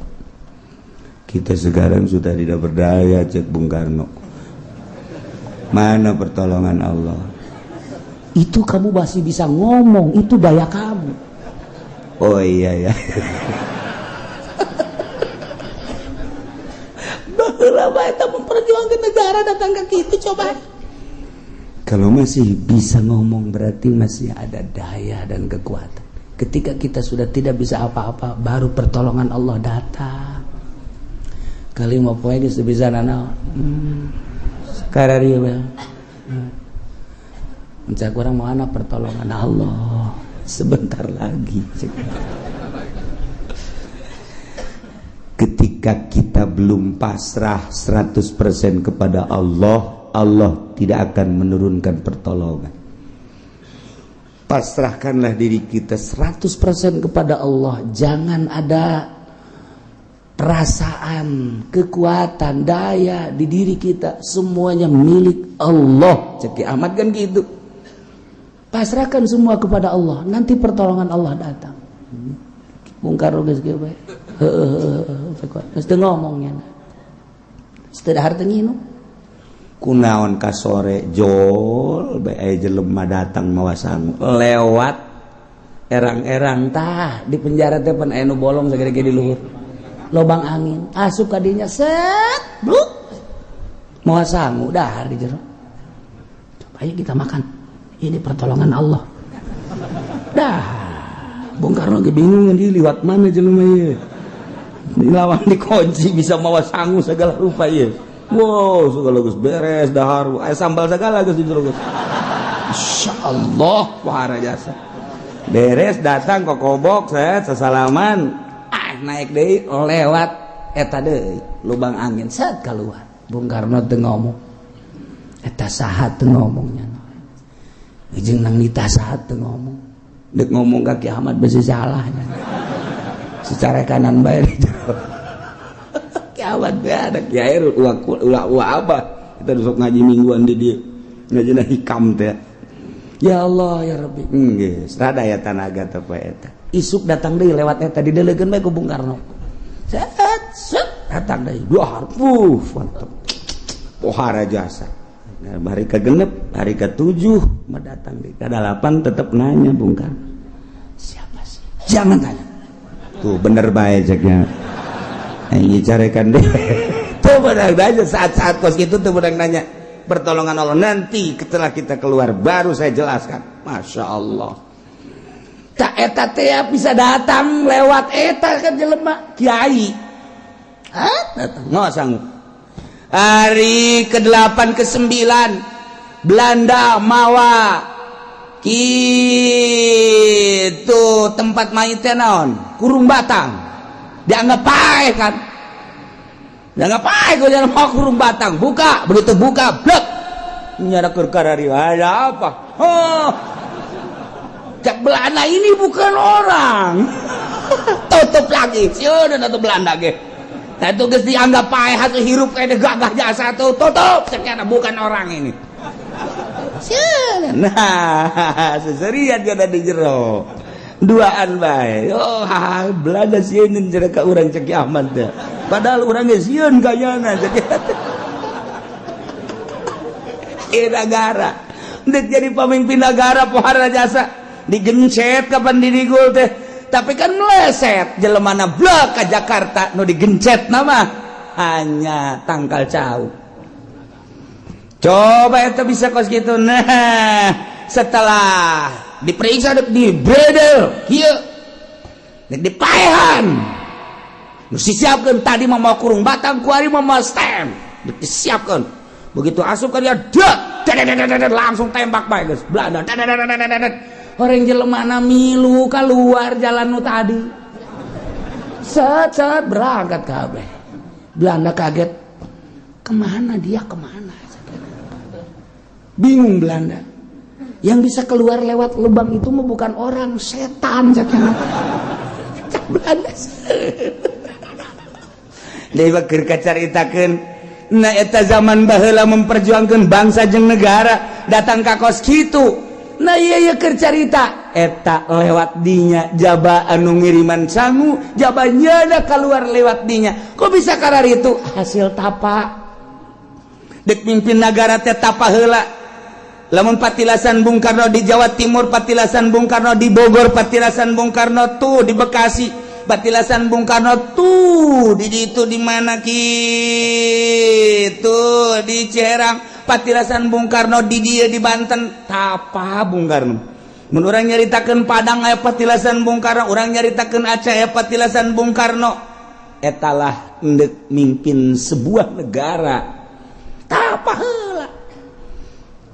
Kita sekarang sudah tidak berdaya cek Bung Karno. Mana pertolongan Allah? Itu kamu masih bisa ngomong, itu daya kamu. Oh iya ya. Baheula bae eta memperjuangkan negara datang ke kitu coba. Kalau masih bisa ngomong berarti masih ada daya dan kekuatan. Ketika kita sudah tidak bisa apa-apa baru pertolongan Allah datang. Kali mau poe geus bisa nanaon. Kararieu bae. Mencak urang mau ana pertolongan Allah sebentar lagi. Ketika kita belum pasrah 100% kepada Allah, Allah tidak akan menurunkan pertolongan. Pasrahkanlah diri kita 100% kepada Allah. Jangan ada perasaan, kekuatan, daya di diri kita. Semuanya milik Allah. Ceki Ahmad kan gitu. Pasrahkan semua kepada Allah. Nanti pertolongan Allah datang. Bung Karno geus kieu bae. Mesti ngomongnya. Mesti dahar teu nginum. Kunaon ka sore jol bae jelema datang mawa sangu lewat erang-erang tah di penjara teh pan aya nu bolong sagede-gede di luhur lobang angin asup ka dinya set bluk mawa sangu dahar di jero ayo kita makan ini pertolongan Allah dah Bung Karno ge bingung di liwat mana jelema ieu lawan dikunci bisa mawa sangu segala rupa ieu. Wow, segala geus beres dahar, aya sambal segala geus di jero geus. Insyaallah wahara jasa. Beres datang kok kobok set sasalaman. naik deui lewat eta deui lubang angin set keluar Bung Karno teu ngomong eta saha teu ngomongnya jeung nang nita saha teu ngomong deuk ngomong ka Ki Ahmad besi salahnya secara kanan bae Ki Ahmad bae ada kiai ulah apa kita sok ngaji mingguan di dieu ngajina hikam teh ya Allah ya Rabbi geus rada aya tanaga teh poe eta isuk datang deui lewat eta didelegeun bae ku Bung Karno set datang deui duhar mantep pohara jasa nah, hari ke-6 hari ke-7 mah datang deui ka-8 tetep nanya Bung Karno siapa sih jangan tanya tuh bener bae ceknya aing carekan deh tuh bener aja saat-saat kos gitu tuh bener nanya pertolongan Allah nanti setelah kita keluar baru saya jelaskan Masya Allah tak eta teh bisa datang lewat eta ke jelema kiai datang nggak sanggup hari ke-8 ke-9 Belanda mawa gitu tempat mayitnya naon Kurung Batang dianggap pae kan dianggap pae kok jangan mau Kurung Batang buka begitu buka blek nyara kerkarari ada apa cak Belanda ini bukan orang tutup lagi sudah tutup Belanda ge nah itu geus dianggap pae hatu hirup kayak gagah jasa tutup sekian bukan orang ini nah seserian ada di jero duaan bae Belanda sieun jeung ka urang Cek Ahmad teh padahal urang ge sieun gayana negara ndek jadi pamimpin negara pohara jasa digencet kapan didigul teh tapi kan meleset jelemana blek ka Jakarta nu digencet nama hanya tangkal cau coba eta bisa kos gitu nah setelah diperiksa di bredel kieu dipaehan nu disiapkeun tadi mah mau Kurung Batang kuari mah mau stem disiapkeun begitu asup ka dia langsung tembak bae geus Belanda orang jelemana milu keluar jalan nu tadi set berangkat kabeh Belanda kaget kemana dia kemana bingung Belanda yang bisa keluar lewat lubang itu mah bukan orang setan Belanda deui keur kacaritakeun nah eta zaman baheula memperjuangkan bangsa jeung negara datang ka kos kitu nah ieu keur carita eta lewat dinya jaba anu ngiriman sangu jaba nyeuna keluar lewat dinya kok bisa karari itu hasil tapa dek mimpin negara teh tapa heula lamun patilasan Bung Karno di Jawa Timur patilasan Bung Karno di Bogor patilasan Bung Karno tuh di Bekasi patilasan Bung Karno tuh di itu di mana gitu di Ciherang patilasan Bung Karno di dia di Banten tapa Bung Karno mun urang nyaritakeun Padang aya patilasan Bung Karno urang nyaritakeun Aceh aya patilasan Bung Karno etalah endek mimpin sebuah negara tapa heula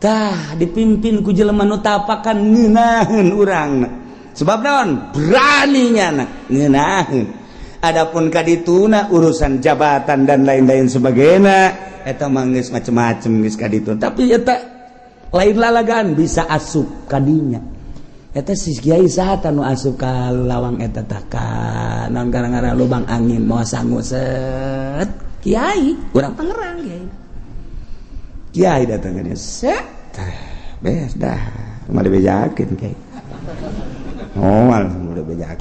tah dipimpin ku jelema nu tapakan ngeunaheun urangna sebab naon beraninya ngeunaheun adapun kadituna urusan jabatan dan lain-lain sebagainya eta mah geus macem-macem geus kaditu tapi eta lain lalagan bisa asup kadinya eta si kiai saha nu asup ka lawang eta tah ka naon gara-gara lubang angin moal sangu set kiai urang Tangerang kiai datang ka dia set beres dah mah dibejakeun kiai ngoal udah banyak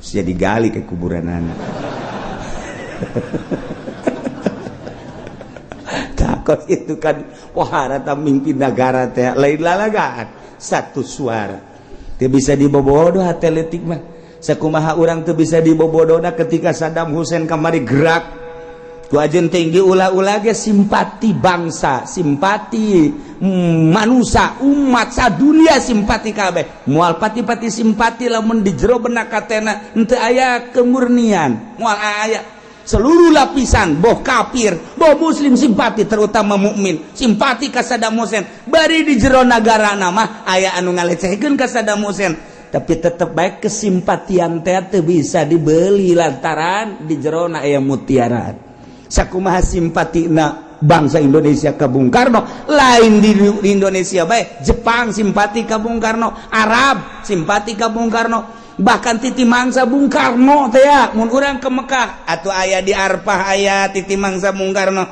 jadi gali ke kuburan anak takut itu kan pohara mimpin negara teh lain lalagaan satu suara teu bisa dibobodoh atletik mah sakumaha urang teu bisa dibobodohna ketika Saddam Hussein kamari gerak ku ajeun tinggi ulah-ulah ge simpati bangsa simpati manusia umat sadunia simpati kabeh moal pati-pati simpati lamun di jero benak katena henteu aya kemurnian moal aya seluruh lapisan boh kafir boh muslim simpati terutama mukmin simpati ka Saddam Hussein bari di jero nagarana mah aya anu ngalecehkeun ka Saddam Hussein tapi tetap baik kesimpatian teh teu bisa dibeli lantaran di jerona aya mutiara. Sakumaha simpatina bangsa Indonesia ka Bung Karno, lain di Indonesia bae Jepang simpati ka Bung Karno, Arab simpati ka Bung Karno, bahkan titi mangsa Bung Karno teh ya mun urang ke Mekah atuh aya di Arfah aya titi mangsa Bung Karno,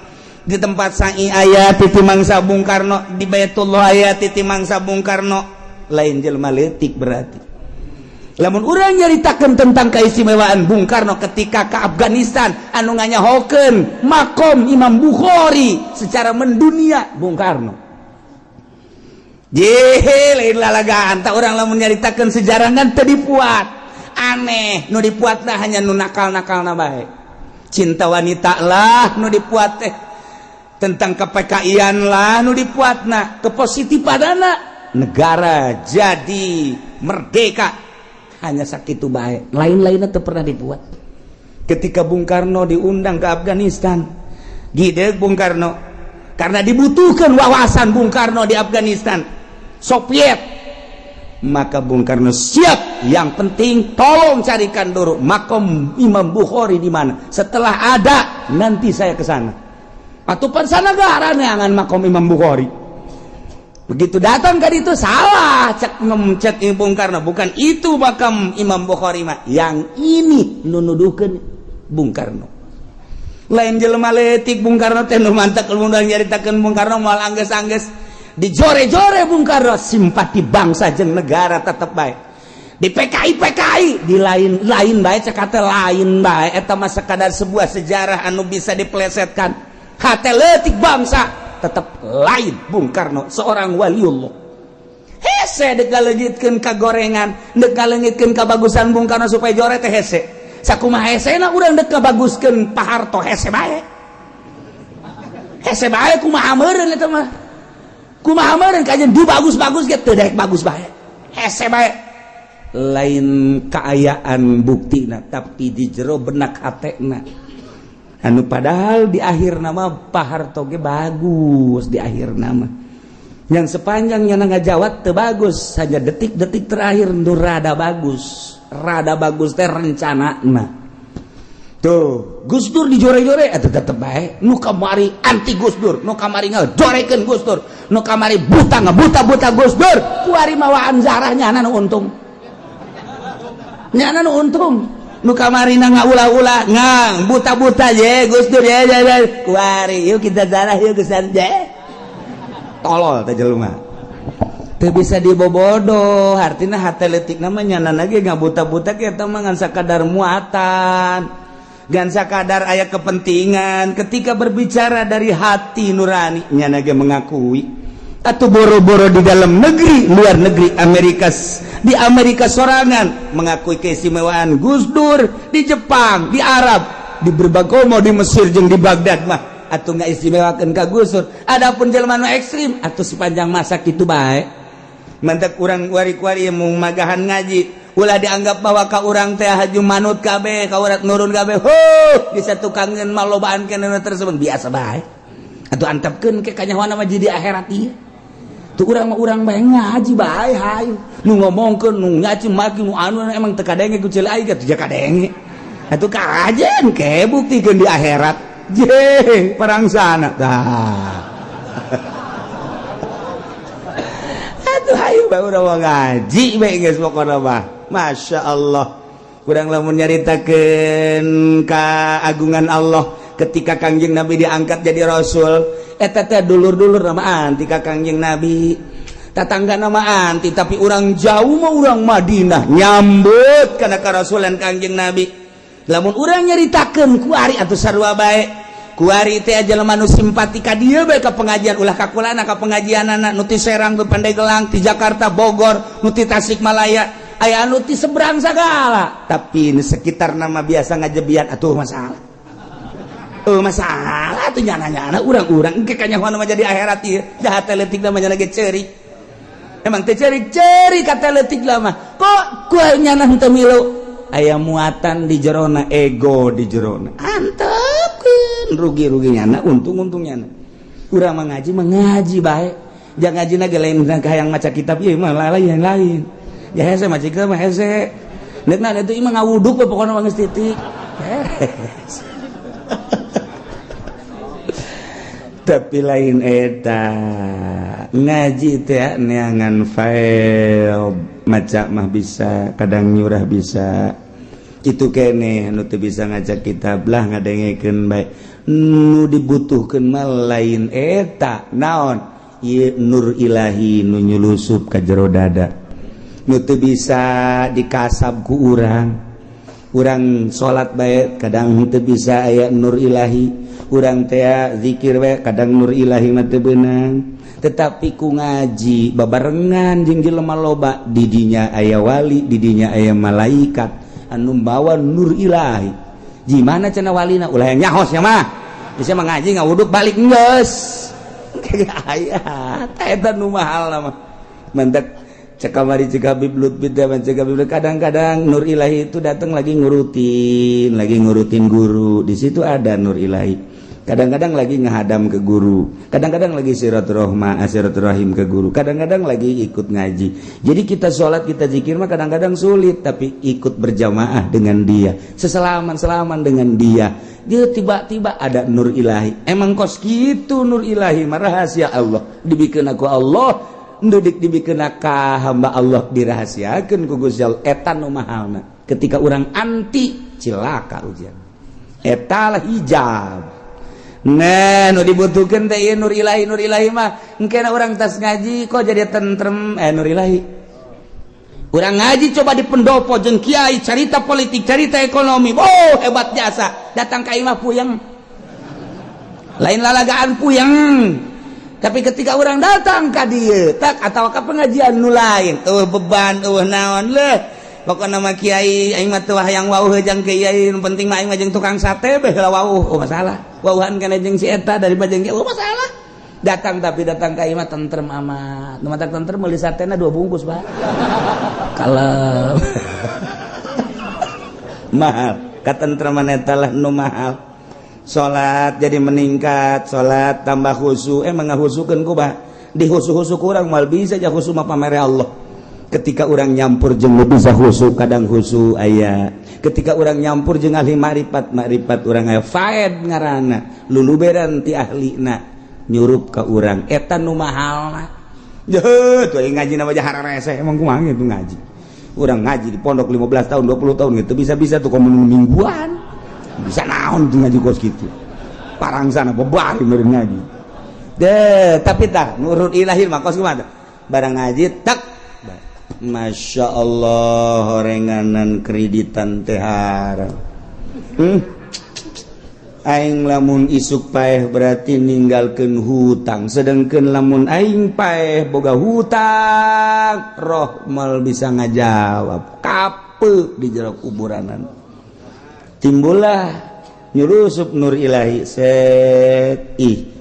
di tempat Sa'i aya titi mangsa Bung Karno, di Baitullah aya titi mangsa Bung Karno, lain jelema leutik berarti. Lamun urang nyaritakeun tentang keistimewaan Bung Karno ketika ke Afghanistan anu nganyahokeun makom Imam Bukhari secara mendunia Bung Karno. Jehe lain lalagaan tak urang lamun nyaritakeun sejarah ngan teu dipuat. Aneh nu dipuatna hanya nu nakal-nakalna bae. Cinta wanita lah nu dipuat teh. Tentang KPKI-an lah nu dipuatna, kepositifanana negara jadi merdeka. Hanya sakitu bae, lain-lainnya teu pernah dibuat. Ketika Bung Karno diundang ke Afghanistan, gideg Bung Karno karena dibutuhkan wawasan Bung Karno di Afghanistan Soviet, maka Bung Karno siap. Yang penting tolong carikan dulu makom Imam Bukhari di mana. Setelah ada nanti saya ke sana. Atupan sanagara neangan makom Imam Bukhari. Begitu datang ke itu salah cek Bung Karno, bukan itu makam Imam Bukhari mah, yang ini nunuduhkeun Bung Karno. Lain jelema leutik Bung Karno teh nu mantek mun nyaritakeun Bung Karno moal anggeus-anggeus dijore-jore Bung Karno simpati bangsa jeung negara tetep bae. Di PKI di lain bae cek ate lain bae eta mah sekadar sebuah sejarah anu bisa diplesetkan. Hate leutik bangsa tetap lain Bung Karno seorang waliullah. Hese dek galengitkeun ka gorengan, dek galengitkeun ka bagusan Bung Karno supaya jore teh hese. Sakumaha hesena urang dek kabaguskeun Pak Harto hese bae. Hese bae kumaha meureun eta mah. Kumaha meureun kajen du bagus-bagus ge teu daek bagus bae. Hese bae. Lain kaayaan buktina tapi di jero benak hatena. Anu padahal di akhir nama Pak Harto ge bagus di akhir nama. Yang sepanjangnya ngajawab teu bagus, saja detik-detik terakhir nu rada bagus. Rada bagus teh rencanana. Tuh, Gus Dur dijore-jore eta tetep bae. Nu kamari anti Gus Dur, nu kamari ngajorekeun Gus Dur, nu kamari buta Gus Dur. Kuari mawaan zarah nyana nu untung. Nyana nu untung. Nu kamarina ngaulah-ulah ngang buta-buta je Gus Dur ya kuari yuk kita zarah yuk kesan je tolol teh jelema teu bisa dibobodoh artina hate leutik namanya nana ge ngabuta-buta ge eta mah ngan sakadar muatan ngan sakadar aya kepentingan ketika berbicara dari hati nurani nyana ge mengakui atau boro-boro di dalam negeri luar negeri di Amerika sorangan mengakui keistimewaan Gus Dur, di Jepang, di Arab, di berbagai di Mesir jeung di Baghdad mah atuh ngaistimewakeun ka Gus Dur. Adapun jelema nu ekstrim atuh sepanjang masa kitu bae. Mantek urang kuari-kuari mung magahan ngaji, ulah dianggap bahwa ka urang teh haju manut kabeh, ka urang nurun kabeh. Bisa tukangeun malobaan kana tersebut biasa bae. Atuh antepkeun ke kanyahoana mah jadi akhirat ieu. Tuh urang bae ngaji bae hayu nu ngomongkeun nu nyaci maki nu anu emang teu kadenge ku ceuleuh aing teh kadenge atuh kajen ke buktikeun di akhirat je perang sana tah atuh hayu bae urang ngaji bae geus pokona mah masyaallah urang lamun nyaritakeun kaagungan Allah ketika Kangjeng Nabi diangkat jadi rasul eta teh dulur-dulur nama anti ka Kangjeng Nabi tatangga nama anti tapi orang jauh mah orang Madinah nyambut kana karasulan Kangjeng Nabi lamun urang nyaritakeun kuari atuh sarua bae kuari teh jelema nu simpati ka dieu bae ka pengajian ulah kakulana ka pengajianana nu ti Serang tu Pandeglang ti Jakarta Bogor nu ti Tasikmalaya aya anu ti seberang sagala tapi di sekitar nama biasa ngajebian atuh masalah masalah tuh nyana-nyana urang-urang engke kanyahoan mah jadi akhirat ieu jahat leutik namanya lagi ceuri emang teh ceuri kata leutik lah mah kok ku nyana henteu milu aya muatan di jerona ego di jerona antepkeun rugi-rugi nyana untung nyana urang mah ngaji bae jang ngajina ge lain hayang maca kitab ieu mah lain ya hese macikeun mah hese neukna itu imah ngawuduk we pokona mah geus titik tapi lain eta ngaji teh neangan file maca mah bisa kadang nyurah bisa itu kene nu teu bisa ngaca kitab lah ngadengekeun bae nu dibutuhkeun mah lain eta naon ieu nur ilahi nu nyulusup ka jero dada nu teu bisa dikasab ku urang salat bae kadang teu bisa aya nur ilahi urang teh zikir we kadang nur ilahi mah teu beunang tetapi ku ngaji babarengan jeung jelema loba di dinya aya wali di dinya aya malaikat anu bawa nur ilahi gimana cenah walina ulah nyahos nya mah bisa mah ngaji ngawuduk balik geus aya eta nu mahal mah mentek cek kamari cek Habib Lutfi kadang-kadang nur ilahi itu datang lagi ngurutin guru di situ ada nur ilahi kadang-kadang lagi ngehadam ke guru kadang-kadang lagi silaturahim ke guru kadang-kadang lagi ikut ngaji jadi kita sholat kita zikir mah kadang-kadang sulit tapi ikut berjamaah dengan dia seselaman dengan dia tiba-tiba ada nur ilahi emang kos gitu nur ilahi mah rahasia Allah dibikeun aku Allah ndudik dibikeun ka hamba Allah dirahasiakeun ku Gusti Allah eta nu mahalna ketika orang anti cilaka ujian eta lah hijab. Nah, nu dibutuhkeun teh nur ilahi mah engkena urang tas ngaji kok jadi tentrem nur ilahi. Urang ngaji coba di pendopo jeung kiai carita politik, carita ekonomi. Oh, hebat jasa. Datang ka imah puyeng. Lain lalagaan puyeng. Tapi ketika urang datang ka dieu, tak atawa ka pengajian nu lain, beban naon leh. Pokokna mah kiai aing mah teu hayang wauh jeung kiai nu penting mah aing mah jeung tukang sate beh lah wauh oh masalah wauhan kana jeung si eta daripada jeung kiai oh masalah datang tapi datang ka imah tentrem amat nu mata tentrem meuli satena 2 bungkus Pak kalem mahal katentreman eta lah nu mahal salat jadi meningkat salat tambah khusyuk emang ngahusukeun ku Bah dihusu-husu ku urang moal bisa ja khusyuk mah pamere Allah ketika orang nyampur jeung bisa khusyuk kadang khusyuk aya ketika orang nyampur jeung ahli makrifat orang aya faed ngaranna luluberan ti ahlina nyurup ka urang eta nu mahalna jeuh tuh ngaji na wajah hararese emang kumaha gitu ngaji urang ngaji di pondok 15 tahun 20 tahun gitu bisa-bisa tuh komun mingguan bisa naon tuh ngaji kos gitu parang sana bebari meureun ngaji deh tapi tah nurut ilahi mah kos kumaha barang ngaji tak Masya Allah horenganan kreditan teh haram aing lamun isuk paeh berarti ninggalkeun hutang sedengkeun lamun aing paeh boga hutang roh mal bisa ngajawab kape di jero kuburanan timbullah nyurusup nur ilahi set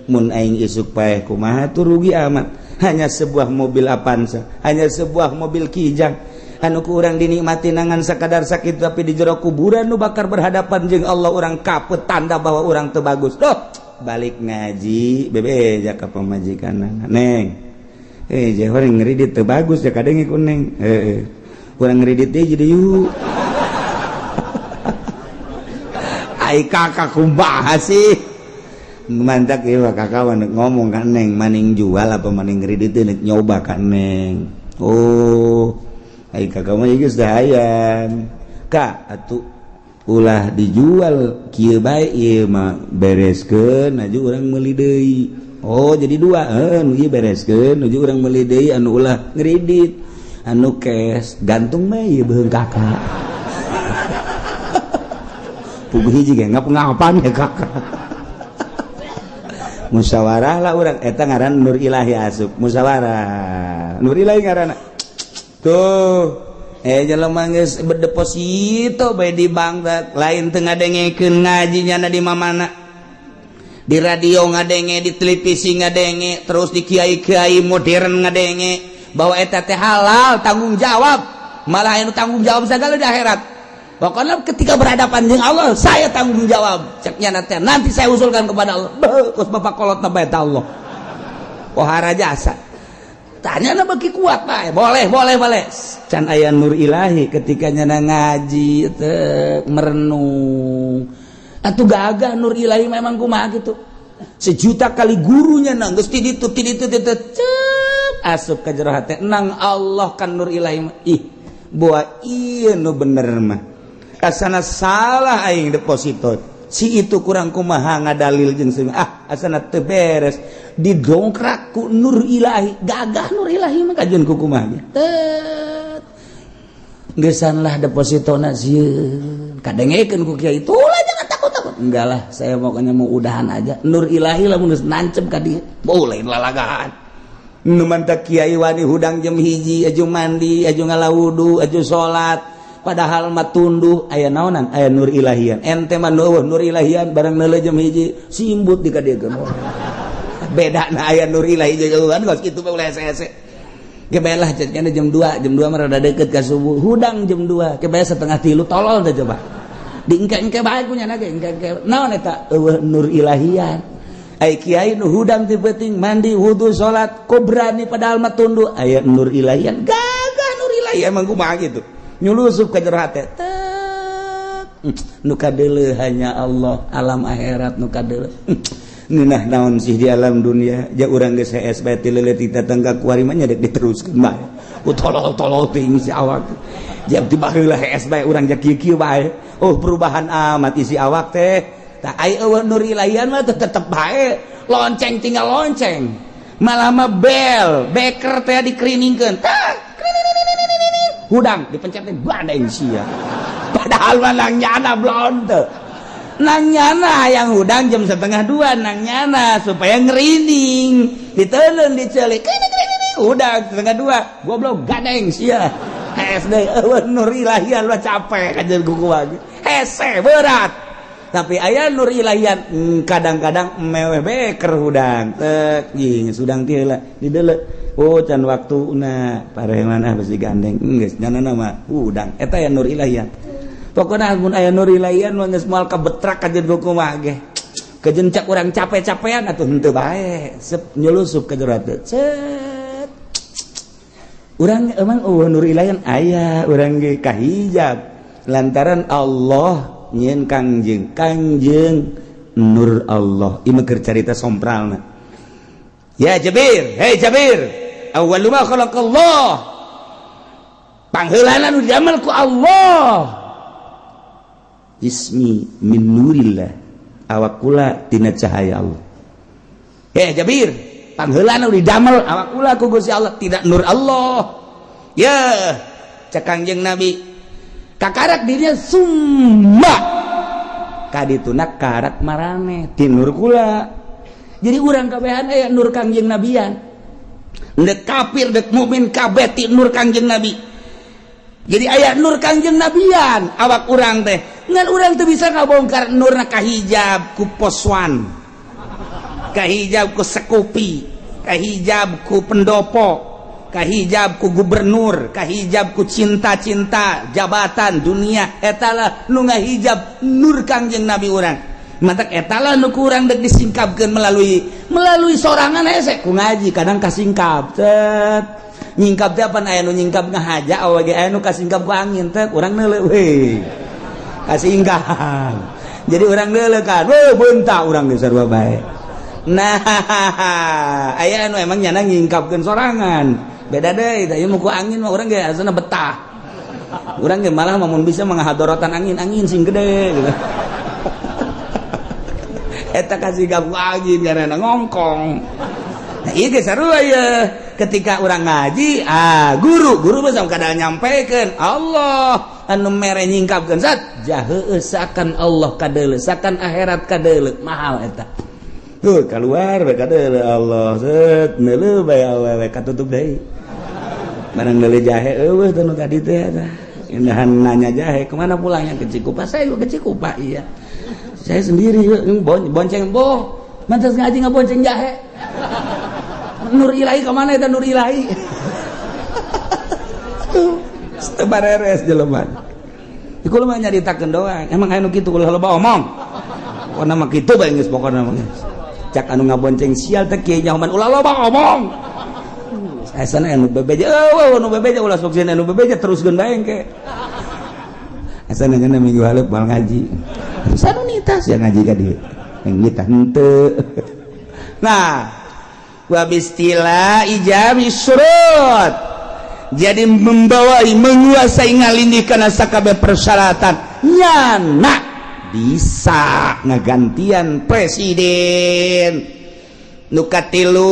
mun aing isuk paeh kumaha tuh rugi amat hanya sebuah mobil Avanza, hanya sebuah mobil Kijang anu ku urang dinikmati nangan sakadar sakit tapi di jero kuburan nu bakar berhadapan jeung Allah urang kaput tanda bahwa urang teu bagus doh balik ngaji bebe ja ka pamajikanna neng je urang ngridit teu bagus ja kadenge ku neng urang ngridit deui jadi yuk ai kakak kumaha sih mantak ieu kakak ngomong ka neng maning jual apa maning kredit nek nyoba ka neng oh ai kakak mah geus dahayang ka atuh ulah dijual kieu bae ieu mah bereskeun aju urang meuli deui oh jadi 2 nu ieu bereskeun aju urang meuli deui anu ulah kredit anu cash gantung mah ieu beung kakak puguh hiji ge ngap-ngapan ya kakak musyawarah lah urang eta ngaran nur ilahi asup musyawarah nur ilahi ngaranna tuh jelema geus berdeposito bae di bank lain teu ngadengekeun ngajinya di mamana di radio ngadenge di televisi ngadenge terus di kiai-kiai modern ngadenge bahwa eta teh halal tanggung jawab malah anu tanggung jawab segala di akhirat. Pokoknya ketika berhadapan dengan Allah, saya tanggung jawab. Ceknya nanti saya usulkan kepada Allah. Kus bapak kolot nabaita Allah. Pohara jasa. tanya bagi kuat bae boleh can aya nur ilahi ketika nyana ngaji merenung atuh gagah nur ilahi memang kumaha gitu sejuta kali gurunya nang geus ti ditu asup ka jero hate nang Allah kan nur ilahi ih boa ieu nu bener mah asana salah aing deposito si itu kurang kumaha ngadalil jeung asana teu beres didongkrak ku nur ilahi gagah nur ilahi mah kajeun ku kumaha gesanlah depositona sieun kadengekeun ku kiai tulah jangan takut enggak lah saya pokoknya mau udahan aja nur ilahi lamun geus nancep ka dieu boleh lalagahan nu mantap kiai wani hudang jam hiji aju mandi aju ngalawudu aju salat padahal mah tunduh aya naonan aya nur ilahian ente mah nur ilahian barang neuleuh jam hiji simbut di ka dieu beda na aya nur ilahi jauhan geus kitu mah ulah hese-hese gebelah cenah jam 2 mah rada deukeut ka subuh hudang jam 2 kebelah setengah 3 tolol teh coba diengke-engke bae ku nyana ge engke naon eta nur ilahian ai kiai nu hudang teh penting mandi wudu salat ko berani padahal mah tunduh aya nur ilahian gagah nur ilahian emang kumaha gitu nyulusup ka jero hate nu kadeuleuh hanya Allah alam akhirat nu kadeuleuh nah naon sih di alam dunia ja urang geus hees bae ti leuleut tetangga kuari mah nya dek diteruskeun bae ku tolol-tolol teuing si awak jam ti baheula hees bae urang ja kieu-kieu bae oh perubahan amat isi awak teh tak ai eueuh nur ilahian mah tetep bae lonceng tinggal lonceng malah mah bel beker teh dikeriningkeun tak hudang dipencet teh badeng sia padahal mah nang nyana blonte nang nyana yang hudang jam 1:30 nang nyana supaya ngerining diteuleun dicelik hudang 1:30 goblok gadeng sia SD nur ilahian lu capek kajeun kuku lagi hese berat tapi aya nur ilahian kadang-kadang meweh beker hudang tek sudang teh lah dideuleu oh can waktuna pareman besi gandeng geus nyanana mah hudang eta aya nur ilahian pokoknya mun aya nur ilahian mah geus moal kabetrak kajeun kumaha ge kajeun cak urang capek-capean atuh henteu bae sep nyulusup ka jero teh cet urang emang nur ilahian aya urang ge kahijab lantaran Allah nyieun kangjeng nur Allah ieu keur carita sompralna ya Jabir hei Jabir awwalu ma khalaqallah pangheulana nu diamal ku Allah jismi min nurillah awak kula tina cahaya Allah Jabir pangheulana nu didamel awak kula ku Gusti Allah tidak nur Allah ya cek Kangjeng Nabi kakarak dirinya sumba kadituna karak marane ti nur kula jadi urang kabehan aya nur Kangjeng Nabian dek kafir dek mukmin kabeh ti nur Kangjeng Nabi jadi aya nur Kangjeng Nabian awak urang teh ngan urang teh bisa ngabongkar nurna kahijab ku poswan kahijab ku sekupi kahijab ku pendopo kahijab ku gubernur kahijab ku cinta-cinta jabatan dunia etalah nu ngahijab nur Kangjeng Nabi urang matak etalah nu kurang dek disingkapkeun melalui sorangan hese ku ngaji kadang kasingkap cet nyingkap teh apa aya nu nyingkap ngahaja awe ge aya nu kasingkap ku angin teh urang neuleuh we kasingkap jadi urang neuleuh kan we beunta urang geus sarua bae nah aya anu emang nyana nyingkapkeun sorangan beda deui da ieu mah ku angin mah urang ge asana betah urang ge malah mun bisa mangahadorotan angin sing gede gitu eta kasingkap ku angin karena ngongkong nah ieu ge sarua ieu ketika urang ngaji guru mah kadang nyampekeun Allah anu mere nyingkapkeun zat jaheueus sakan Allah kadeuleu sakan akhirat kadeuleu mahal eta keluar bae kadeuleu Allah set neuleuh bae awewe katutup deui barang deuleu jahe eueuh teh nu tadi teh eta indahan nanya jahe kemana pulangnya ke Cikupa saya juga ke Cikupa iya saya sendiri bonceng boh mantas ngaji ngabonceng jahe nur ilahi kemana itu nur ilahi sebareres jelema iku mah nyaritakeun doang emang aya nu kitu kulo loba omong pokona mah kitu bae geus pokona mah cak anu ngabonceng sial teh kieu nyahoman ulah loba omong Asana anu bebeja anu bebeja ulah sok anu bebeja teruskeun bae engke asana cenah minggu haleup bal ngaji sanu nitas ya ngaji ka dieu yang nitah henteu nah wa bistilah ijabi syurut jadi membawai menguasai ngalindih kana sakabeh persyaratan nyana bisa ngagantian presiden nu katilu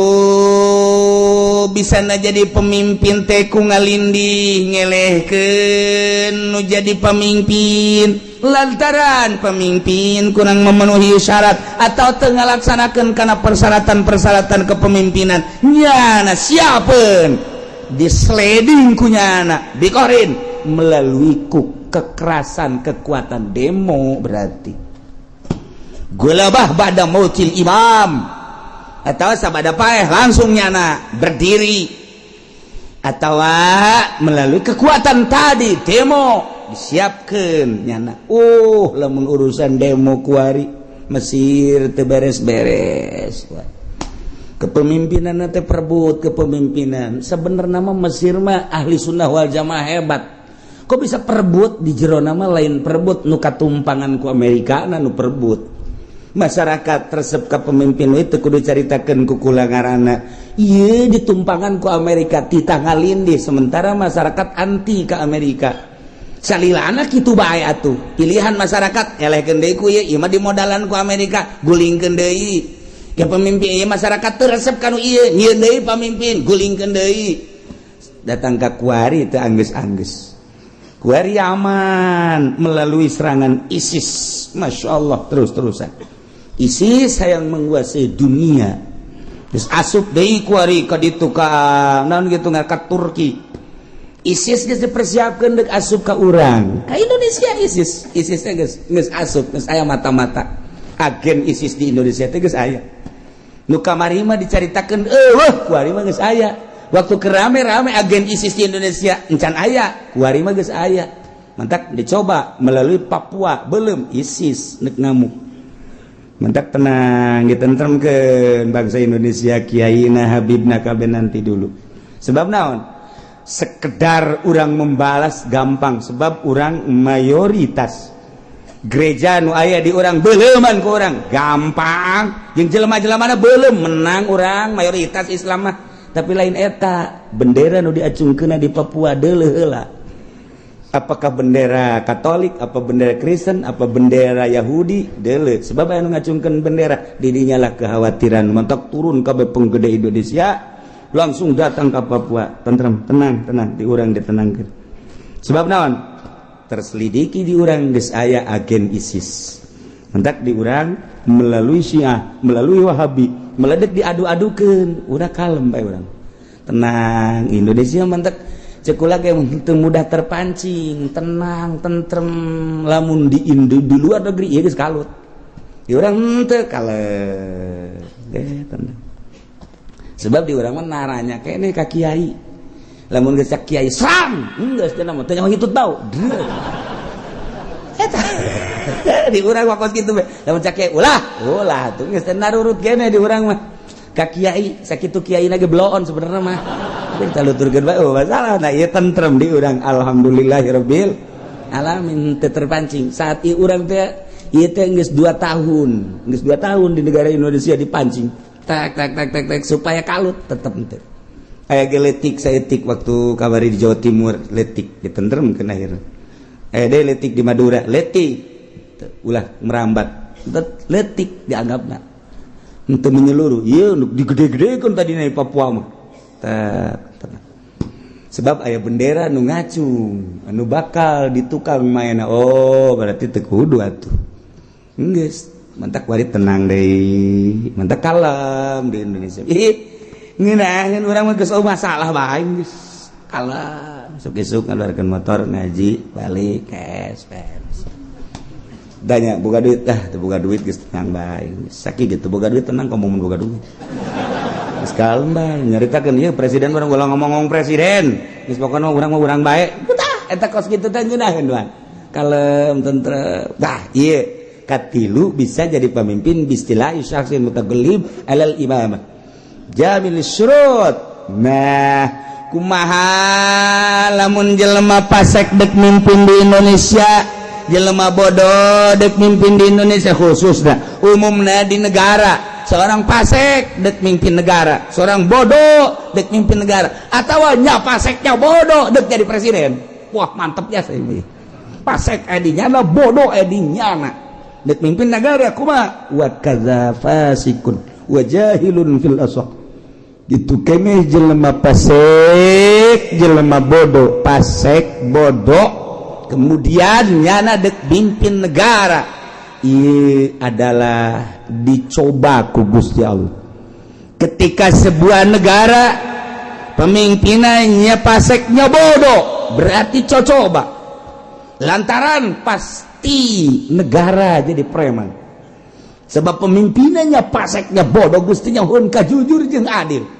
bisa jadi pemimpin teh ku ngalindih ngelehkeun nu jadi pemimpin lantaran pemimpin kurang memenuhi syarat atau teu ngalaksanakeun kana persyaratan-persyaratan kepemimpinan nyana siapeun disleding ku nyana dikorin melalui kekerasan kekuatan demo berarti gulabah ba'da mautil imam atau sabada paeh langsung nyana berdiri atau melalui kekuatan tadi demo disiapkan nyana lamun urusan demo kuari Mesir teu beres-beres kepemimpinan teh perebut kepemimpinan sebenarnya mah Mesir mah ahli sunnah wal jamaah hebat kok bisa perebut di jero nama lain perebut nu katumpangan ku Amerika nu perebut masyarakat resep ka pemimpin itu kudu caritakeun ku kula ngaranna ieu ditumpangan ku Amerika titah ngalindih sementara masyarakat anti ka Amerika salilana kitu bae atuh pilihan masyarakat elehkeun deui ku ieu mah dimodalan ku Amerika gulingkeun deui ya pemimpin ieu masyarakat teu resep kanu ieu nyieun deui pamimpin gulingkeun deui datang ka kuari teu anggeus-anggeus kuari aman melalui serangan ISIS masyaallah terus-terusan ISIS hayang menguasai dunia terus asup deui kuari ka ditu ka naon kitu ka Turki ISIS geus dipersiapkeun deuk asup ka urang ka Indonesia ISIS teh geus asup geus aya mata-mata agen ISIS di Indonesia teh geus aya nu kamari mah dicaritakeun kuari mah geus aya waktu kerame-rame agen ISIS di Indonesia encan aya kuari mah geus aya mantak dicoba melalui Papua belum ISIS neuk ngamuk mentak tenang ditentremkeun bangsa Indonesia kiaina habibna kabeh nanti dulu sebab naon sekedar orang membalas gampang sebab orang mayoritas gereja nu aya di orang beleuman ku orang gampang jeung jelema-jelemana belum menang orang mayoritas Islam mah tapi lain eta bendera nu diacungkeunna di Papua deuleuh heula apakah bendera Katolik, apa bendera Kristen, apa bendera Yahudi, deuleuh. Sebab anu ngacungkeun bendera, didinya lah kekhawatiran mentok turun kabeh penggede Indonesia, langsung datang ke Papua. Tentrem, tenang, di urang ditenangkeun. Sebab naon? Terselidiki di urang geus aya agen ISIS. Mentak di urang melalui Syiah, melalui Wahabi, meledek diadu-adukeun, udah kalem bae urang. Tenang, Indonesia mentak cekulah kayak mudah terpancing, tenang, tentrem, lamun di luar negeri ya geus kalut. Di urang teu kalet. Tenang. Sebab di urang mah naranya kene ka kiai. Lamun geus cak kiai serang, geus teh mah teu nyawa hitut bau. Eta. Di urang wakos kitu we. Lamun cak kiai ulah tuh geus teh narurut kene di urang mah. Ka kiai sakitu kiai lagi bloon sebenarnya mah. Kita luturkeun bae masalah nah ieu tentrem di urang alhamdulillahirabbil alamin teu terpancing saat ieu urang teh ieu teh geus 2 tahun di negara Indonesia dipancing tak supaya kalut tetep teu aya ge letik saeutik waktu kabari di Jawa Timur letik ditentremkeun akhirna aya deui letik di Madura letik ulah merambat letik dianggapna henteu menyeluruh ieu digede-gedekeun tadi di Papua mah sebab aya bendera nu ngacung anu bakal ditukar maena berarti teu kudu atuh geus mantak wari tenang deui mantak kalem di Indonesia ngeunaheun urang mah geus masalah bae geus kalem sok esuk ngaluarkeun motor ngaji balik kes danya boga duit teu boga duit geus tenang bae sakitu gitu boga duit tenang komo mun boga duit sekalem bae nyaritakeun ieu presiden urang ulah ngomong presiden geus pokona urang mah urang bae eta kos kitu teh ngeunaheun doang kalem tentrem ieu katilu bisa jadi pemimpin bistilah syaksin mutagallib alal imamah jamil syurut nah kumaha lamun jelema pasek dek mimpin di Indonesia, jelema bodoh dek mimpin di Indonesia, khususnya umumnya di negara, seorang pasek dek mimpin negara, seorang bodoh dek mimpin negara, atau nya paseknya bodoh dek jadi presiden. Wah mantepnya saya ini. Pasek edinya bodoh edinya dek mimpin negara kumaha wa kadza fasikun wa jahilun fil asaq. Gitu kene jelema pasek, jelema bodoh, pasek bodoh, kemudian nyana dek mimpin negara. Ini adalah dicoba ku Gusti Allah. Ketika sebuah negara pemimpinannya paseknya bodoh, berarti coba. Lantaran pasti negara jadi preman. Sebab pemimpinannya paseknya bodoh, gustinya hun kajujur jeung adil.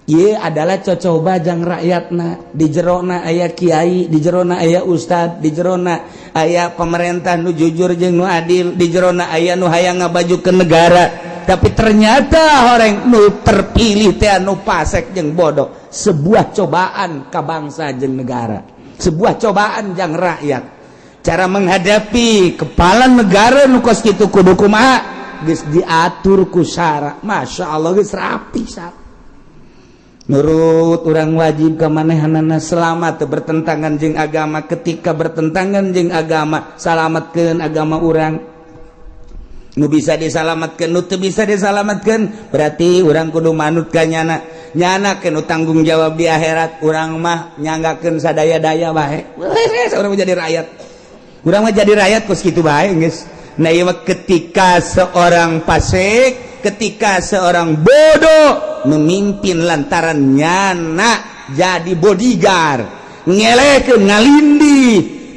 Ieu adalah cocoba jang rakyatna. Di jerona aya kiai, di jerona aya ustad, di jerona aya pemerintah nu jujur jeung nu adil, di jerona aya nu hayang ngabaju ke negara. Tapi ternyata orang nu terpilih teh anu pasek jeung bodoh. Sebuah cobaan ka bangsa jeung negara. Sebuah cobaan jang rakyat. Cara menghadapi kepala negara nu kos kitu kudu kumaha? Geus diatur ku syara. Masya Allah geus rapi syara. Nurut orang wajib kamanehanana selamat bertentangan jeung agama. Ketika bertentangan jeung agama, salamatkeun agama orang. Nu bisa disalamatkeun, nu teu bisa disalamatkeun, berarti orang kudu manut ka nyana. Nyana kenu tanggung jawab di akhirat. Urang mah nyanggakeun sadaya-daya bae. Beres urang jadi rakyat. Urang mah jadi rakyat kos kitu bae geus. Nah ieu ketika seorang fasik, ketika seorang bodoh memimpin lantaran nyana jadi bodyguard, ngelekeun ngalindi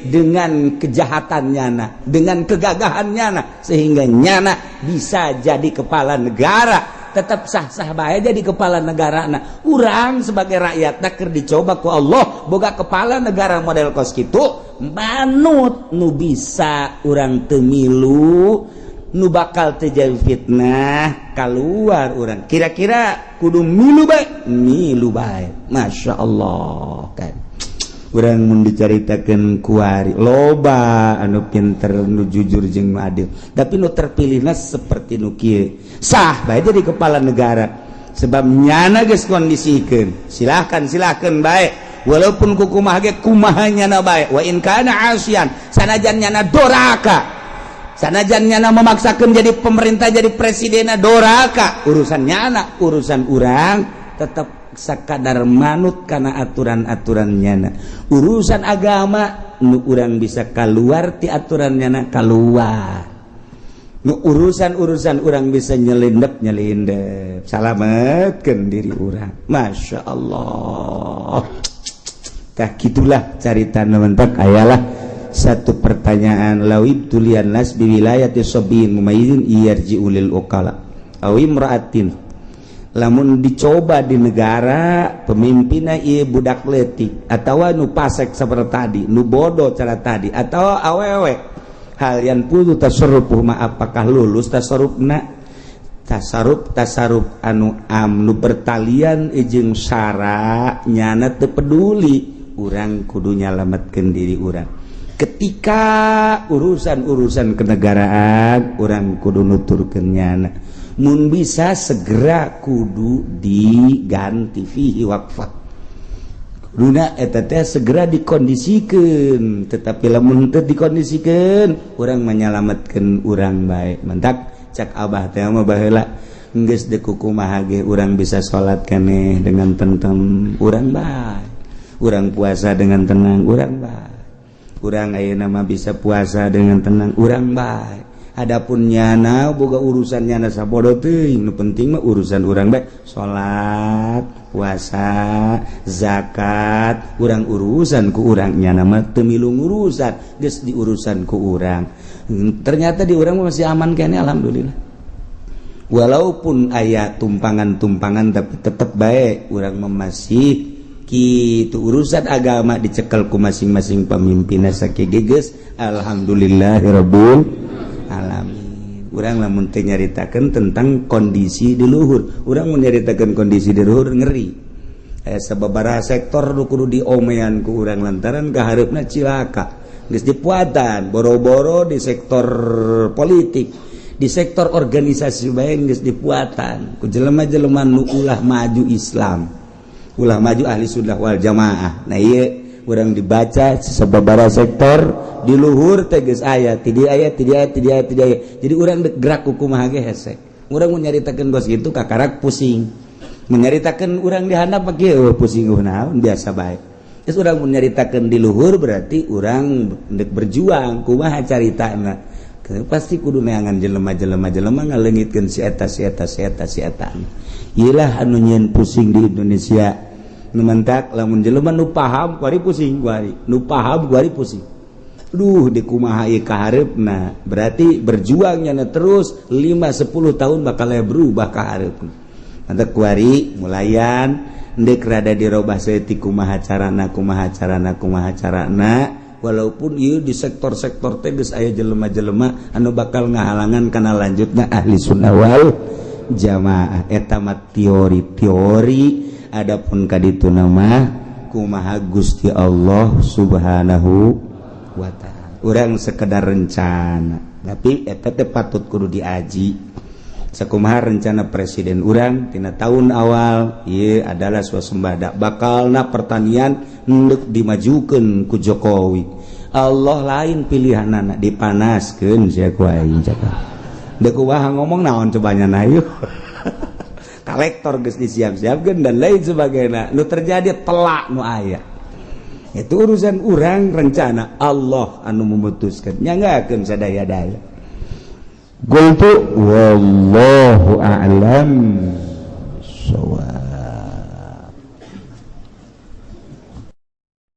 dengan kejahatan nyana, dengan kegagahan nyana, sehingga nyana bisa jadi kepala negara. Tetap sah-sah bae jadi kepala negara. Nah, urang sebagai rakyat keur dicoba ku Allah boga kepala negara model kos kitu, manut nu bisa urang teu milu, nu bakal terjadi fitnah keluar orang. Kira-kira kudu milu bae, masya Allah kan. Urang mun dicaritakeun kuari loba anu pinter, nu jujur jeung nu adil, tapi nu terpilihna seperti nu kieu sah bae jadi kepala negara. Sebab nyana geus kondisikeun, silahkan bae, walaupun kukumaha ge kumaha nyana bae. Wa in kana asyan, sanajan nyana doraka, sanajan nyana memaksakan jadi pemerintah, jadi presiden doraka, urusan nyana, urusan urang tetap sakadar manut karena aturan-aturan nyana. Urusan agama nu urang bisa keluar ti aturan nyana keluar. Nu urusan urang bisa nyelindep salametkeun diri urang. Masya Allah. Tah gitulah carita mentek. Ayalah satu pertanyaan, lawib tulian nas bi wilayati sabiin mumayyizin yarji ulil uqala aw imra'atin. Lamun dicoba di negara pemimpinna ieu budak leutik atawa nu pasek saperti tadi, nu bodoh cara tadi, atau awewe hal yang putu tasarruf ma apakah lulus tasarrufna, tasarruf anu nu bertalian jeung syara nyana teu peduli. Urang kudu nyalametkeun diri urang. Ketika urusan kenegaraan urang kudu nuturkeun nyana. Mun bisa segera kudu diganti fihi waqfah. Kuduna eta teh segera dikondisikeun, tetapi lamun teu dikondisikeun urang menyalametkeun urang bae. Mentak cak abah teh mah baheula geus deuk kumaha ge urang bisa salat keneh dengan tentrem urang bae. Urang puasa dengan tenang urang bae. Urang ayeuna mah bisa puasa dengan tenang urang bae. Adapun nyana boga urusan nyana sabodo teuing, nu penting mah urusan urang bae salat, puasa, zakat, urang urusan ku urang, nyana mah teu milu ngurusan, geus diurusan ku urang. Ternyata di urang masih aman kene alhamdulillah. Walaupun aya tumpangan-tumpangan tapi tetep bae urang mah masih kitu urusan agama dicekel ku masing-masing pemimpinna sakege geus alhamdulillahirabbil alamin. Urang lamun teu nyaritakeun tentang kondisi di luhur, urang mun nyaritakeun kondisi di luhur ngeri. sababaraha sektor nu kudu diomean ku urang lantaran kahareupna cilaka geus dipuatan boro-boro di sektor politik di sektor organisasi bae geus dipuatan ku jelema-jelema nu ulah maju Islam ulah maju ahli sunnah wal jamaah. Nah ieu urang dibaca sababaraha sektor di luhur teh geus aya ti dieu aya ti dieu aya ti dieu aya ti dieu aya jadi urang gerak kumaha ge hese urang mun nyaritakeun gos kitu kakarak pusing mun nyaritakeun urang di handap mah kieu pusing naon biasa bae geus urang mun nyaritakeun di luhur berarti urang deuk berjuang kumaha caritana pasti kudu neangan jelema-jelema ngaleungitkeun si eta iyalah anu nyieun pusing di Indonesia nu mentak lamun jelema nu paham kuari pusing kuari nu paham kuari pusing duh di kumaha ieu kahareupna berarti berjuangnya terus 5-10 tahun bakal berubah kahareupna anta kuari mulayan endek rada dirobah saeutik kumaha carana walaupun ieu di sektor-sektor teh geus aya jelema-jelema anu bakal ngahalangan kana lanjutna ahli sunnah wal jamaah eta mah teori adapun kaditu nama kumaha Gusti Allah Subhanahu wa taala urang sekedar rencana tapi eta teh patut kudu diaji sakumaha rencana presiden urang tina tahun awal ieu adalah swasembada bakalna pertanian hendak dimajukeun ku Jokowi Allah lain pilihanana dipanaskeun sia ku aing cakap deuk ulah ngomong naon cobanya ayo kolektor geus disiap-siapkeun dan lain sebagainya nu terjadi telak nu aya itu urusan urang rencana Allah anu memutuskeun nyanggakeun sadaya-daya qultu wallahu a'lam shawab.